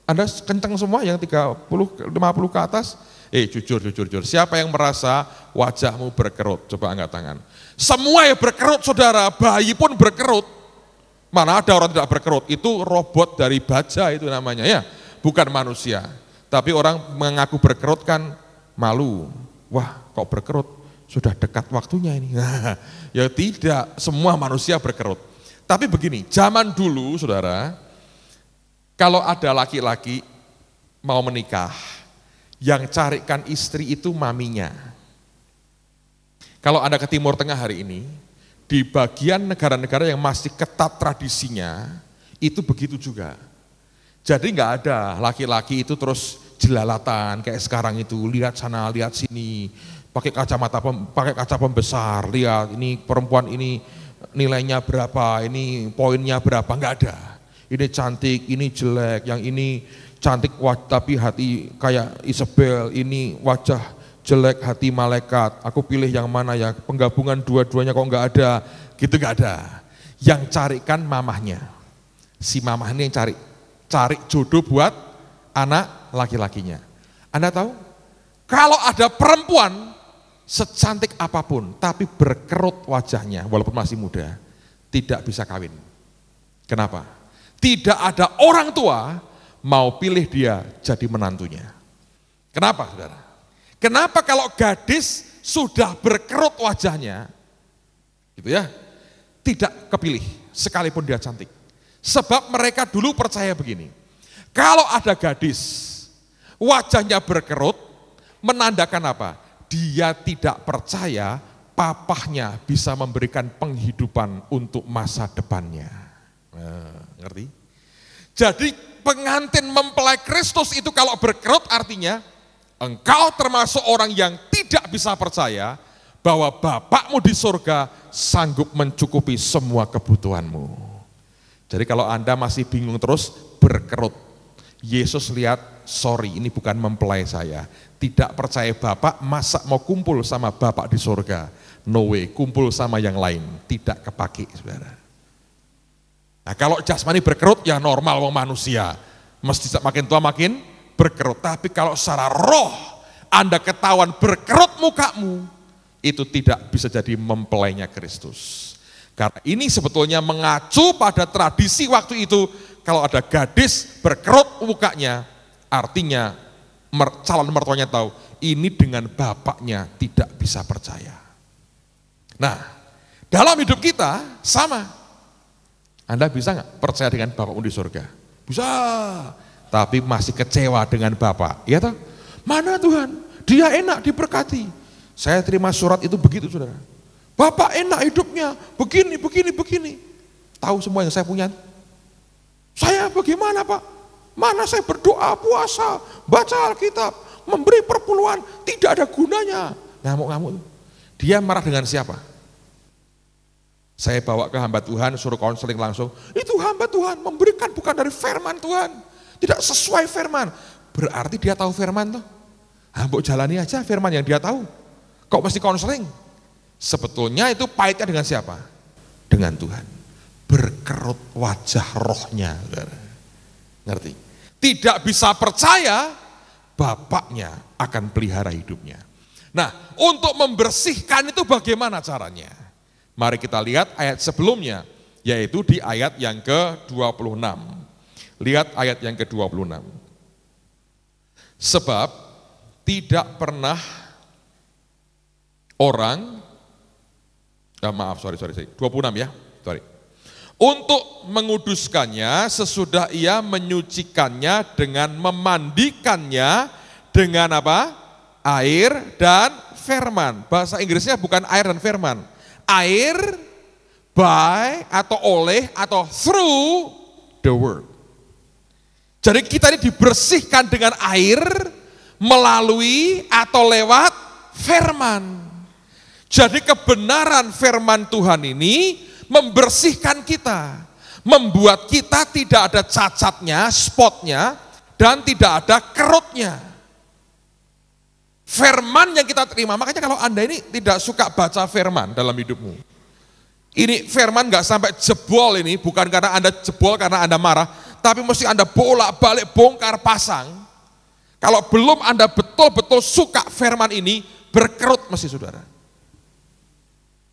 Anda kencang semua yang 30, 50 ke atas? Jujur. Siapa yang merasa wajahmu berkerut? Coba angkat tangan. Semua yang berkerut, saudara, bayi pun berkerut. Mana ada orang tidak berkerut? Itu robot dari baja itu namanya ya, bukan manusia. Tapi orang mengaku berkerut kan malu. Wah, kok berkerut? Sudah dekat waktunya ini. Nah, ya tidak, semua manusia berkerut. Tapi begini, zaman dulu saudara, kalau ada laki-laki mau menikah, yang carikan istri itu maminya. Kalau Anda ke Timur Tengah hari ini, di bagian negara-negara yang masih ketat tradisinya, itu begitu juga. Jadi nggak ada laki-laki itu terus jelalatan kayak sekarang itu, lihat sana, lihat sini, pakai kaca pembesar, lihat ini perempuan ini nilainya berapa, ini poinnya berapa, nggak ada. Ini cantik, ini jelek, yang ini cantik tapi hati kayak Isabel, ini wajah jelek hati malaikat, aku pilih yang mana ya, penggabungan dua-duanya kok nggak ada, gitu nggak ada. Yang carikan mamahnya, si mamah ini yang cari jodoh buat anak laki-lakinya. Anda tahu, kalau ada perempuan secantik apapun, tapi berkerut wajahnya, walaupun masih muda, tidak bisa kawin. Kenapa? Tidak ada orang tua mau pilih dia jadi menantunya. Kenapa, saudara? Kenapa kalau gadis sudah berkerut wajahnya, gitu ya, tidak kepilih sekalipun dia cantik. Sebab mereka dulu percaya begini, kalau ada gadis wajahnya berkerut, menandakan apa? Dia tidak percaya papahnya bisa memberikan penghidupan untuk masa depannya. Ngerti? Jadi pengantin mempelai Kristus itu kalau berkerut artinya engkau termasuk orang yang tidak bisa percaya bahwa Bapakmu di surga sanggup mencukupi semua kebutuhanmu. Jadi kalau Anda masih bingung terus berkerut, Yesus lihat, sorry ini bukan mempelai saya, tidak percaya Bapak, masa mau kumpul sama Bapak di surga? No way, kumpul sama yang lain, tidak kepake saudara. Nah kalau jasmani berkerut ya normal wong manusia, mesti makin tua makin berkerut. Tapi kalau secara roh Anda ketahuan berkerut mukamu, itu tidak bisa jadi mempelainya Kristus. Karena ini sebetulnya mengacu pada tradisi waktu itu, kalau ada gadis berkerut mukanya, artinya calon mertuanya tahu, ini dengan bapaknya tidak bisa percaya. Nah, dalam hidup kita sama. Anda bisa nggak percaya dengan Bapakmu di surga? Bisa, tapi masih kecewa dengan Bapak. Ya toh? Mana Tuhan? Dia enak diberkati. Saya terima surat itu begitu saudara. Bapak enak hidupnya, begini. Tahu semua yang saya punya? Saya bagaimana Pak? Mana saya berdoa, puasa, baca Alkitab, memberi perpuluhan, tidak ada gunanya. Ngamuk-ngamuk. Dia marah dengan siapa? Saya bawa ke hamba Tuhan, suruh konseling langsung. Itu hamba Tuhan memberikan bukan dari firman Tuhan. Tidak sesuai firman. Berarti dia tahu firman tuh. Mbok jalani aja firman yang dia tahu. Kok mesti konseling? Sebetulnya itu pahitnya dengan siapa? Dengan Tuhan. Berkerut wajah rohnya. Ngerti? Tidak bisa percaya, bapaknya akan pelihara hidupnya. Nah, untuk membersihkan itu bagaimana caranya? Mari kita lihat ayat sebelumnya, yaitu di ayat yang ke-26. Lihat ayat yang ke-26. Sebab tidak pernah orang, 26 ya, untuk menguduskannya sesudah ia menyucikannya dengan memandikannya dengan apa? Air dan firman. Bahasa Inggrisnya bukan air dan firman. Air, by, atau oleh, atau through the word. Jadi kita ini dibersihkan dengan air, melalui atau lewat firman. Jadi kebenaran firman Tuhan ini membersihkan kita, membuat kita tidak ada cacatnya, spotnya, dan tidak ada kerutnya. Firman yang kita terima, makanya kalau Anda ini tidak suka baca firman dalam hidupmu, ini firman gak sampai jebol ini, bukan karena Anda jebol karena Anda marah, tapi mesti Anda bolak-balik bongkar pasang. Kalau belum Anda betul-betul suka firman ini, berkerut mesti saudara.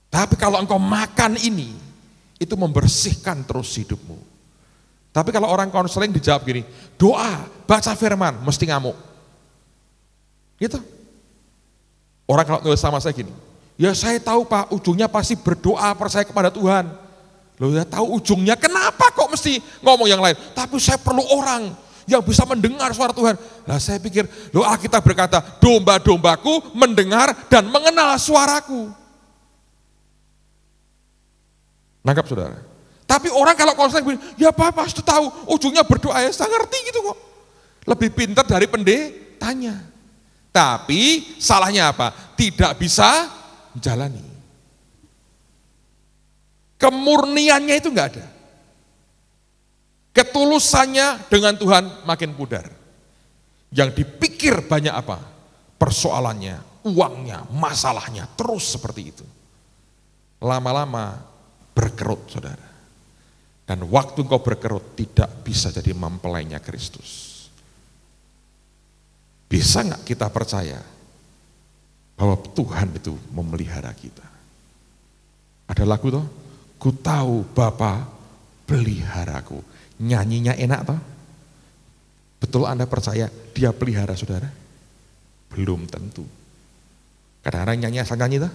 Tapi kalau engkau makan ini, itu membersihkan terus hidupmu. Tapi kalau orang konseling dijawab gini, doa, baca firman, mesti ngamuk. Gitu. Orang kalau nulis sama saya gini, ya saya tahu Pak, ujungnya pasti berdoa, percaya kepada Tuhan. Loh ya tahu ujungnya, kenapa kok mesti ngomong yang lain? Tapi saya perlu orang yang bisa mendengar suara Tuhan. Nah saya pikir, loh Alkitab berkata, domba-dombaku mendengar dan mengenal suaraku. Nangkap saudara? Tapi orang kalau konseling begini, ya Pak pasti tahu ujungnya berdoa, ya saya ngerti gitu kok. Lebih pintar dari pendetanya. Tapi salahnya apa? Tidak bisa menjalani. Kemurniannya itu enggak ada. Ketulusannya dengan Tuhan makin pudar. Yang dipikir banyak apa? Persoalannya, uangnya, masalahnya, terus seperti itu. Lama-lama berkerut saudara. Dan waktu engkau berkerut tidak bisa jadi mempelainya Kristus. Bisa nggak kita percaya bahwa Tuhan itu memelihara kita? Ada lagu toh, ku tahu Bapa peliharaku. Nyanyinya enak toh? Betul Anda percaya dia pelihara saudara? Belum tentu. Kadang-kadang nyanyi asal nyanyi toh?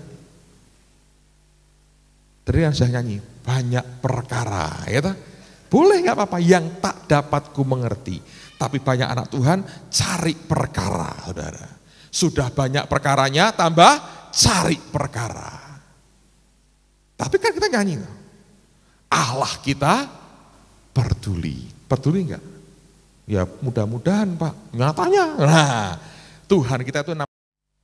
Tadi yang saya nyanyi, banyak perkara, ya toh? Boleh nggak apa-apa, yang tak dapat ku mengerti. Tapi banyak anak Tuhan cari perkara, saudara. Sudah banyak perkaranya, tambah cari perkara. Tapi kan kita nyanyi, Allah kita peduli. Peduli enggak? Ya mudah-mudahan Pak, nyatanya. Nah, Tuhan kita itu,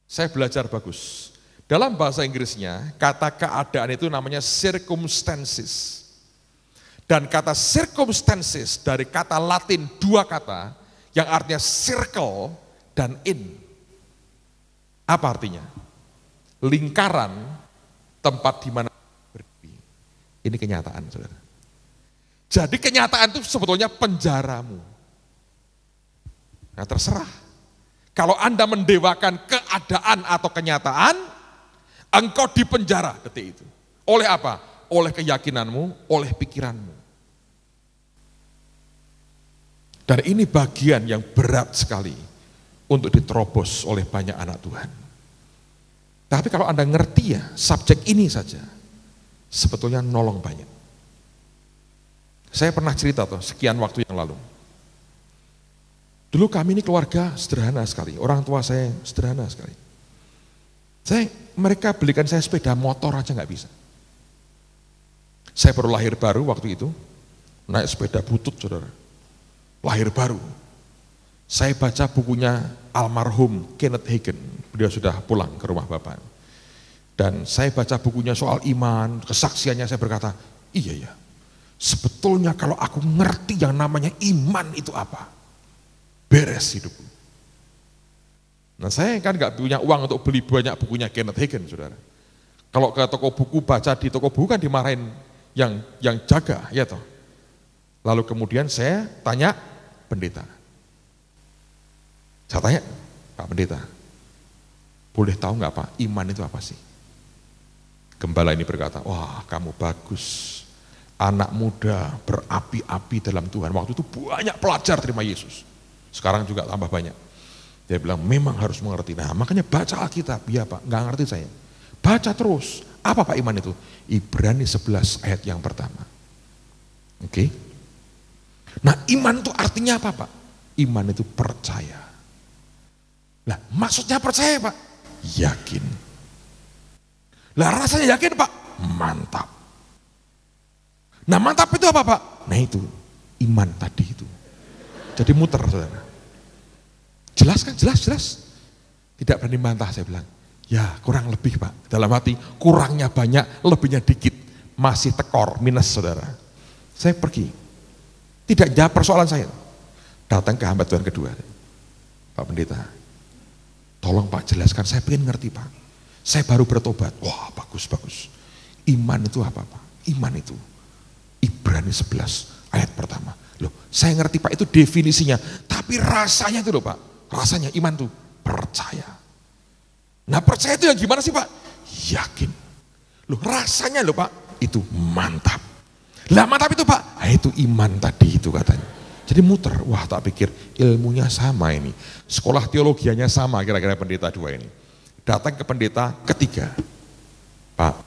saya belajar bagus. Dalam bahasa Inggrisnya, kata keadaan itu namanya circumstances. Dan kata circumstances dari kata Latin dua kata yang artinya circle dan in. Apa artinya? Lingkaran tempat di mana berdiri. Ini kenyataan, saudara. Jadi kenyataan itu sebetulnya penjaramu. Nah terserah. Kalau Anda mendewakan keadaan atau kenyataan, engkau dipenjara detik itu. Oleh apa? Oleh keyakinanmu, oleh pikiranmu. Dan ini bagian yang berat sekali untuk diterobos oleh banyak anak Tuhan. Tapi kalau Anda ngerti ya, subjek ini saja, sebetulnya nolong banyak. Saya pernah cerita tuh, sekian waktu yang lalu. Dulu kami ini keluarga sederhana sekali, orang tua saya sederhana sekali. Mereka belikan saya sepeda motor aja nggak bisa. Saya baru lahir baru waktu itu, naik sepeda butut saudara. Lahir baru. Saya baca bukunya almarhum Kenneth Hagin, beliau sudah pulang ke rumah Bapak. Dan saya baca bukunya soal iman, kesaksiannya saya berkata, iya ya, sebetulnya kalau aku ngerti yang namanya iman itu apa, beres hidupku. Nah saya kan gak punya uang untuk beli banyak bukunya Kenneth Hagin saudara. Kalau ke toko buku, baca di toko buku kan dimarahin yang jaga, ya toh. Lalu kemudian saya tanya pendeta. Saya tanya, Pak Pendeta, boleh tahu nggak Pak, iman itu apa sih? Gembala ini berkata, wah kamu bagus, anak muda berapi-api dalam Tuhan. Waktu itu banyak pelajar terima Yesus, sekarang juga tambah banyak. Dia bilang memang harus mengerti, nah makanya baca Alkitab. Ya Pak, nggak ngerti saya. Baca terus, apa Pak iman itu? Ibrani 11 ayat yang pertama. Oke. Nah iman itu artinya apa Pak? Iman itu percaya. Lah maksudnya percaya Pak? Yakin. Lah rasanya yakin Pak? Mantap. Nah mantap itu apa Pak? Nah itu iman tadi itu. Jadi muter saudara. Jelas kan? Jelas. Tidak berani bantah saya bilang. Ya kurang lebih Pak. Dalam hati kurangnya banyak, lebihnya dikit. Masih tekor, minus saudara. Saya pergi. Tidak jawab persoalan saya. Datang ke hamba Tuhan kedua. Pak Pendeta, tolong Pak jelaskan, saya pengen ngerti Pak. Saya baru bertobat. Wah bagus. Iman itu apa Pak? Iman itu Ibrani 11 ayat pertama. Loh saya ngerti Pak itu definisinya. Tapi rasanya itu loh Pak. Rasanya iman itu percaya. Nah percaya itu yang gimana sih Pak? Yakin. Loh rasanya loh Pak, itu mantap. Lah mantap itu Pak, nah, itu iman tadi itu katanya. Jadi muter, wah tak pikir ilmunya sama ini. Sekolah teologianya sama kira-kira pendeta dua ini. Datang ke pendeta ketiga. Pak,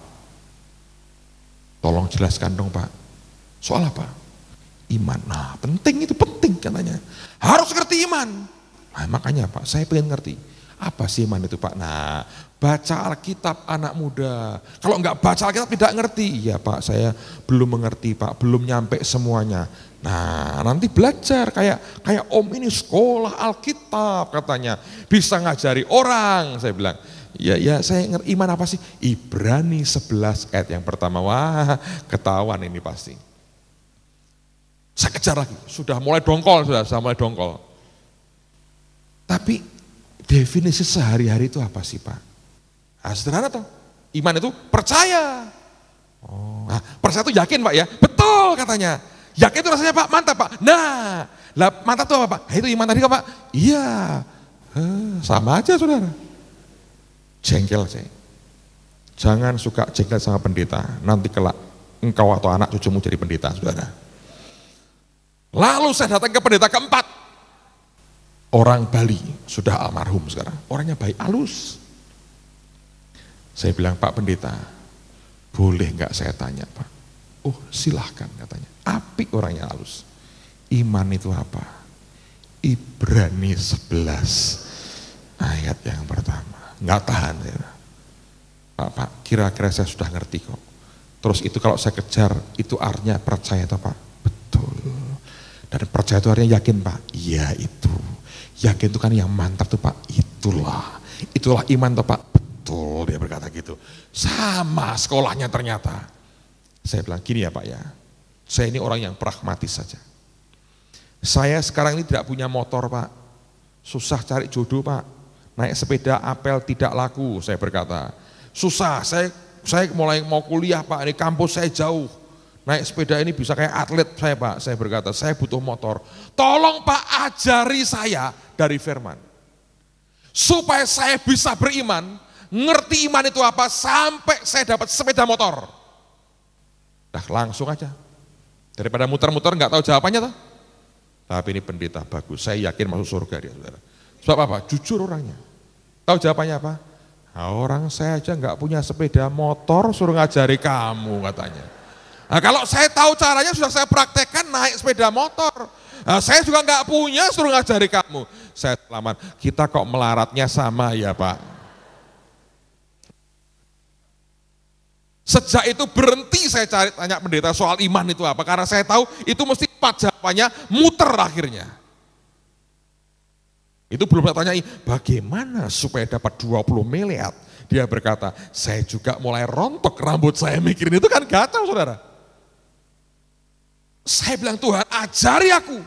tolong jelaskan dong Pak. Soal apa? Iman. Nah penting itu, penting katanya. Harus ngerti iman. Nah makanya Pak, saya pengen ngerti. Apa sih iman itu Pak? Nah baca Alkitab anak muda. Kalau enggak baca Alkitab tidak ngerti. Iya Pak, saya belum mengerti Pak, belum nyampe semuanya. Nah nanti belajar kayak om ini sekolah Alkitab katanya. Bisa ngajari orang, saya bilang. Ya saya ngerti iman apa sih? Ibrani 11 ayat yang pertama. Wah ketahuan ini pasti. Saya kejar lagi, sudah mulai dongkol. Tapi definisi sehari-hari itu apa sih Pak? Nah, sederhana toh. Iman itu percaya. Oh, nah, percaya itu yakin Pak ya? Betul katanya. Yakin itu rasanya Pak, mantap Pak. Nah, lah mantap itu apa Pak? Nah, itu iman tadi kan Pak? Iya. Sama aja saudara. Jengkel saya. Jangan suka jengkel sama pendeta. Nanti kelak engkau atau anak cucumu jadi pendeta saudara. Lalu saya datang ke pendeta keempat. Orang Bali, sudah almarhum sekarang. Orangnya baik, halus. Saya bilang, Pak Pendeta, boleh nggak saya tanya Pak? Oh silahkan katanya. Apik orangnya halus. Iman itu apa? Ibrani 11 ayat yang pertama. Nggak tahan ya. Pak, kira-kira saya sudah ngerti kok. Terus itu kalau saya kejar, itu artinya percaya atau Pak? Betul. Dan percaya itu artinya yakin Pak? Iya itu. Yakin itu kan yang mantap tuh Pak, itulah iman tuh Pak, betul dia berkata gitu. Sama sekolahnya ternyata. Saya bilang gini ya Pak ya, saya ini orang yang pragmatis saja. Saya sekarang ini tidak punya motor Pak, susah cari jodoh Pak, naik sepeda apel tidak laku, saya berkata. Susah, saya mulai mau kuliah Pak, ini kampus saya jauh. Naik sepeda ini bisa kayak atlet saya Pak, saya berkata, saya butuh motor. Tolong Pak ajari saya dari firman. Supaya saya bisa beriman, ngerti iman itu apa, sampai saya dapat sepeda motor. Dah langsung aja. Daripada muter-muter nggak tahu jawabannya toh. Tapi ini pendeta bagus, saya yakin masuk surga dia saudara. Sebab apa? Jujur orangnya. Tahu jawabannya apa? Nah, orang saya aja nggak punya sepeda motor, suruh ngajari kamu katanya. Nah, kalau saya tahu caranya sudah saya praktekkan naik sepeda motor. Nah, saya juga nggak punya, suruh ngajari kamu. Saya selamat. Kita kok melaratnya sama ya Pak. Sejak itu berhenti saya cari tanya pendeta soal iman itu apa. Karena saya tahu itu mesti jawabannya muter akhirnya. Itu belum saya tanyai, bagaimana supaya dapat 20 miliar? Dia berkata, saya juga mulai rontok rambut saya mikirin itu kan kacau saudara. Saya bilang Tuhan ajari aku.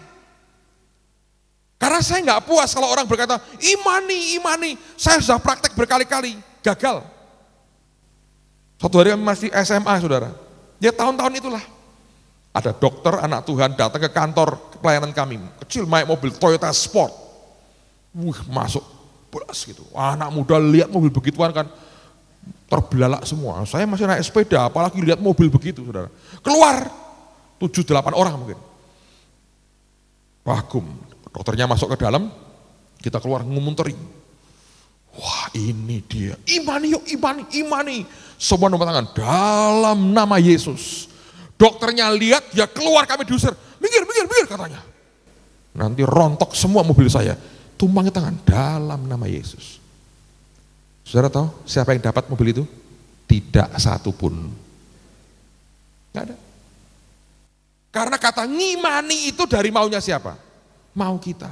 Karena saya nggak puas kalau orang berkata imani. Saya sudah praktek berkali-kali, gagal. Suatu hari kami masih SMA, saudara. Ya tahun-tahun itulah. Ada dokter anak Tuhan datang ke kantor pelayanan kami. Kecil naik mobil Toyota Sport. Masuk belas gitu. Anak muda lihat mobil begituan kan terbelalak semua. Saya masih naik sepeda, apalagi lihat mobil begitu, saudara. Keluar 7-8 orang mungkin. Wagum. Dokternya masuk ke dalam, kita keluar ngumunterin. Wah ini dia, imani yuk, imani. Semua nomor tangan, dalam nama Yesus. Dokternya lihat, dia keluar, kami diusir. Minggir katanya. Nanti rontok semua mobil saya. Tumpangin tangan, dalam nama Yesus. Saudara tahu siapa yang dapat mobil itu? Tidak satu pun. Nggak ada. Karena kata ngimani itu dari maunya siapa? Mau kita.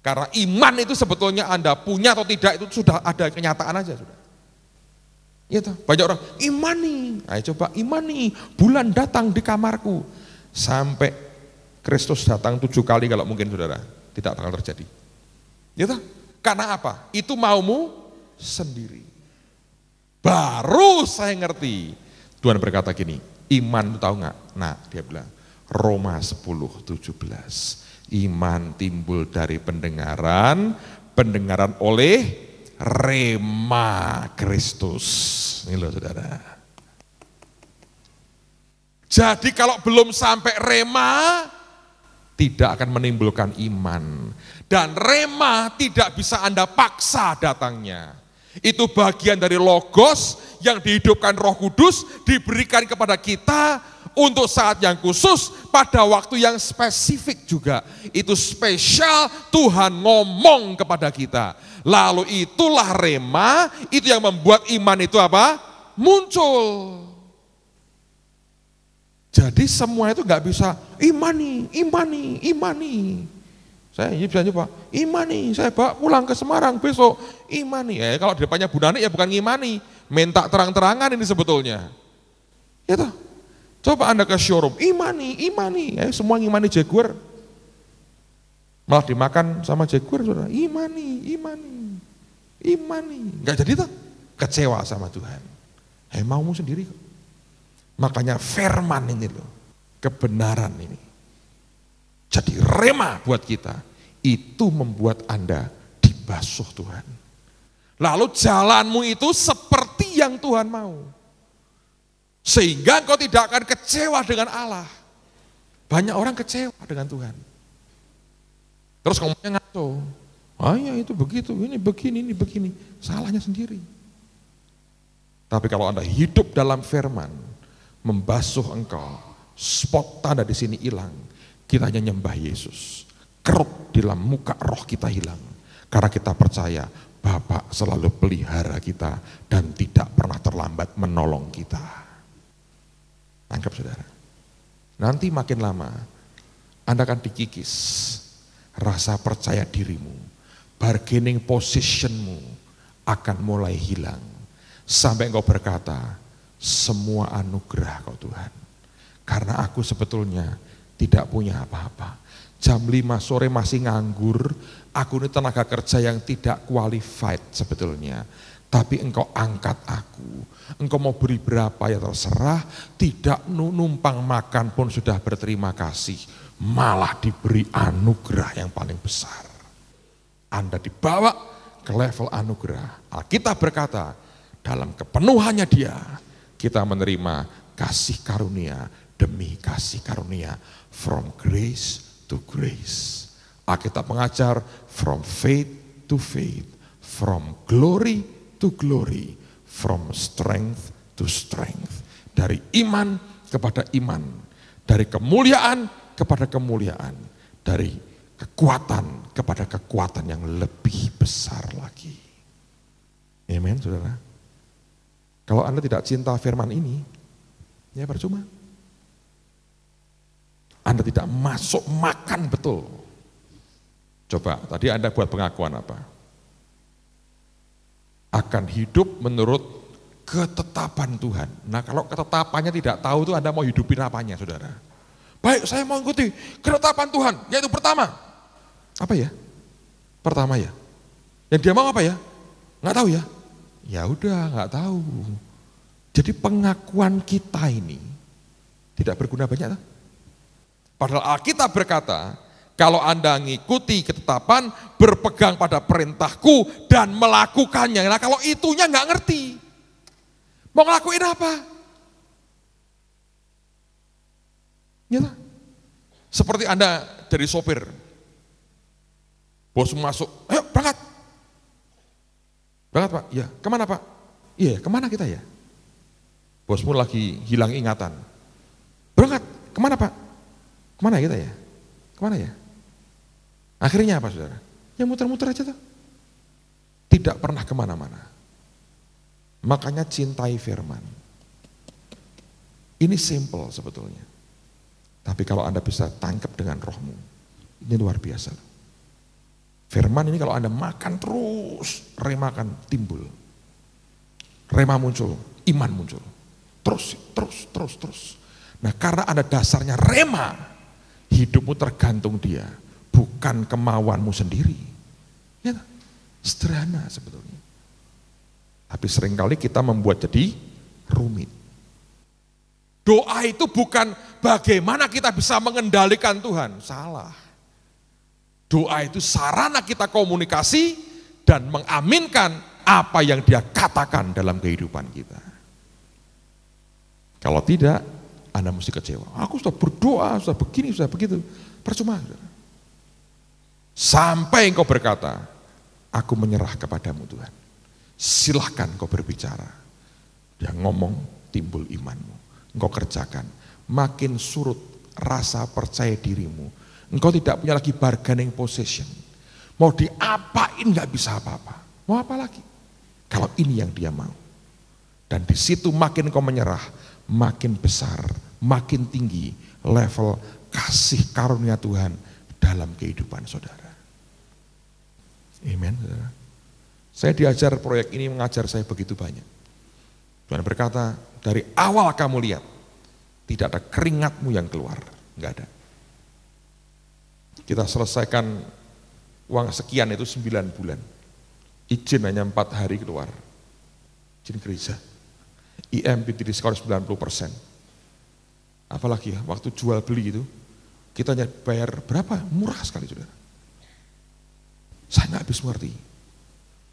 Karena iman itu sebetulnya Anda punya atau tidak itu sudah ada kenyataan aja sudah. Ya toh, banyak orang imani. Ayo coba imani, bulan datang di kamarku sampai Kristus datang 7 kali kalau mungkin saudara, tidak bakal terjadi. Ya toh? Karena apa? Itu maumu sendiri. Baru saya ngerti. Tuhan berkata gini, iman itu tahu nggak? Nah, dia bilang Roma 10:17. Iman timbul dari pendengaran, pendengaran oleh rema Kristus. Ini loh saudara. Jadi kalau belum sampai rema, tidak akan menimbulkan iman. Dan rema tidak bisa Anda paksa datangnya. Itu bagian dari logos yang dihidupkan Roh Kudus, diberikan kepada kita untuk saat yang khusus, pada waktu yang spesifik juga. Itu spesial, Tuhan ngomong kepada kita. Lalu itulah rema, itu yang membuat iman itu apa? Muncul. Jadi semua itu nggak bisa imani. Saya bisa nyoba, imani, saya bawa pulang ke Semarang besok, imani. Kalau di depannya Bu Nani ya bukan ngimani, minta terang-terangan ini sebetulnya. Ya toh? Coba Anda ke showroom, imani. Semua ngimani Jaguar. Malah dimakan sama Jaguar, saudara. Imani. Enggak jadi tuh, kecewa sama Tuhan. Maumu sendiri kok. Makanya firman ini loh, kebenaran ini. Jadi rema buat kita, itu membuat Anda dibasuh Tuhan. Lalu jalanmu itu seperti yang Tuhan mau. Sehingga engkau tidak akan kecewa dengan Allah. Banyak orang kecewa dengan Tuhan. Terus ngomongnya ngaco. Ya itu begitu, ini begini. Salahnya sendiri. Tapi kalau Anda hidup dalam firman, membasuh engkau, spot tanda di sini hilang. Kita hanya nyembah Yesus. Kerut di dalam muka roh kita hilang. Karena kita percaya Bapa selalu pelihara kita dan tidak pernah terlambat menolong kita. Anggap saudara, nanti makin lama Anda akan dikikis rasa percaya dirimu, bargaining positionmu akan mulai hilang, sampai engkau berkata, semua anugerah kau Tuhan, karena aku sebetulnya tidak punya apa-apa, jam 5 sore masih nganggur, aku ini tenaga kerja yang tidak qualified sebetulnya, tapi engkau angkat aku, engkau mau beri berapa ya terserah, tidak numpang makan pun sudah berterima kasih, malah diberi anugerah yang paling besar. Anda dibawa ke level anugerah. Alkitab berkata, dalam kepenuhannya dia, kita menerima kasih karunia demi kasih karunia, from grace to grace. Alkitab mengajar, from faith to faith, from glory to glory, from strength to strength. Dari iman kepada iman, dari kemuliaan kepada kemuliaan, dari kekuatan kepada kekuatan yang lebih besar lagi. Amen, saudara. Kalau Anda tidak cinta firman ini, ya percuma. Anda tidak masuk makan betul. Coba, tadi Anda buat pengakuan apa? Akan hidup menurut ketetapan Tuhan. Nah kalau ketetapannya tidak tahu itu Anda mau hidupin apanya saudara? Baik saya mau ikuti ketetapan Tuhan, yaitu pertama. Apa ya? Pertama ya. Yang dia mau apa ya? Nggak tahu ya? Ya udah nggak tahu. Jadi pengakuan kita ini tidak berguna banyak. Padahal Alkitab berkata, kalau Anda ngikuti ketetapan, berpegang pada perintahku dan melakukannya. Nah kalau itunya nggak ngerti, mau ngelakuin apa? Ya, seperti Anda dari sopir, bos masuk, ayo berangkat. Berangkat Pak, ya kemana Pak? Iya kemana kita ya? Bosmu lagi hilang ingatan. Berangkat, kemana Pak? Kemana kita ya? Kemana ya? Akhirnya apa saudara? Ya muter-muter aja tuh. Tidak pernah kemana-mana. Makanya cintai firman. Ini simple sebetulnya. Tapi kalau Anda bisa tangkap dengan rohmu, ini luar biasa. Firman ini kalau Anda makan terus, rema akan timbul. Rema muncul, iman muncul. Terus. Nah karena Anda dasarnya rema, hidupmu tergantung dia, bukan kemauanmu sendiri. Ya, sederhana sebetulnya. Tapi seringkali kita membuat jadi rumit. Doa itu bukan bagaimana kita bisa mengendalikan Tuhan, salah. Doa itu sarana kita komunikasi dan mengaminkan apa yang dia katakan dalam kehidupan kita. Kalau tidak, Anda mesti kecewa. Aku sudah berdoa, sudah begini, sudah begitu. Percuma. Sampai engkau berkata, aku menyerah kepadamu Tuhan. Silahkan engkau berbicara. Dia ngomong, timbul imanmu. Engkau kerjakan. Makin surut rasa percaya dirimu. Engkau tidak punya lagi bargaining possession. Mau diapain gak bisa apa-apa. Mau apa lagi? Kalau ini yang dia mau. Dan di situ makin engkau menyerah, makin besar, makin tinggi level kasih karunia Tuhan dalam kehidupan saudara. Amen. Saudara. Saya diajar proyek ini mengajar saya begitu banyak. Tuhan berkata, dari awal kamu lihat, tidak ada keringatmu yang keluar. Enggak ada. Kita selesaikan uang sekian itu 9 bulan. Izin hanya 4 hari keluar. Izin gereja. IMP diskon 90%. Apalagi ya, waktu jual beli itu, kita hanya bayar berapa? Murah sekali saudara. Saya nggak habis mengerti.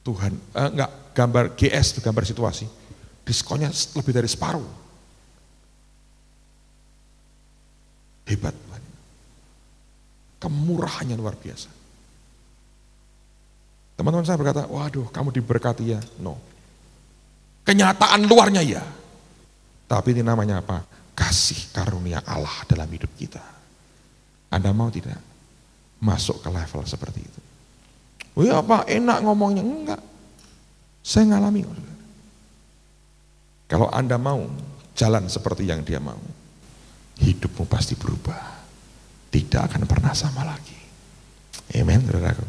Tuhan, enggak, gambar GS itu gambar situasi. Diskonnya lebih dari separuh. Hebat Tuhan. Kemurahannya luar biasa. Teman-teman saya berkata, waduh kamu diberkati ya. No. Kenyataan luarnya ya. Tapi ini namanya apa? Kasih karunia Allah dalam hidup kita. Anda mau tidak masuk ke level seperti itu? Oh ya Pak, enak ngomongnya. Enggak. Saya ngalami. Kalau Anda mau jalan seperti yang dia mau, hidupmu pasti berubah. Tidak akan pernah sama lagi. Amen, saudaraku.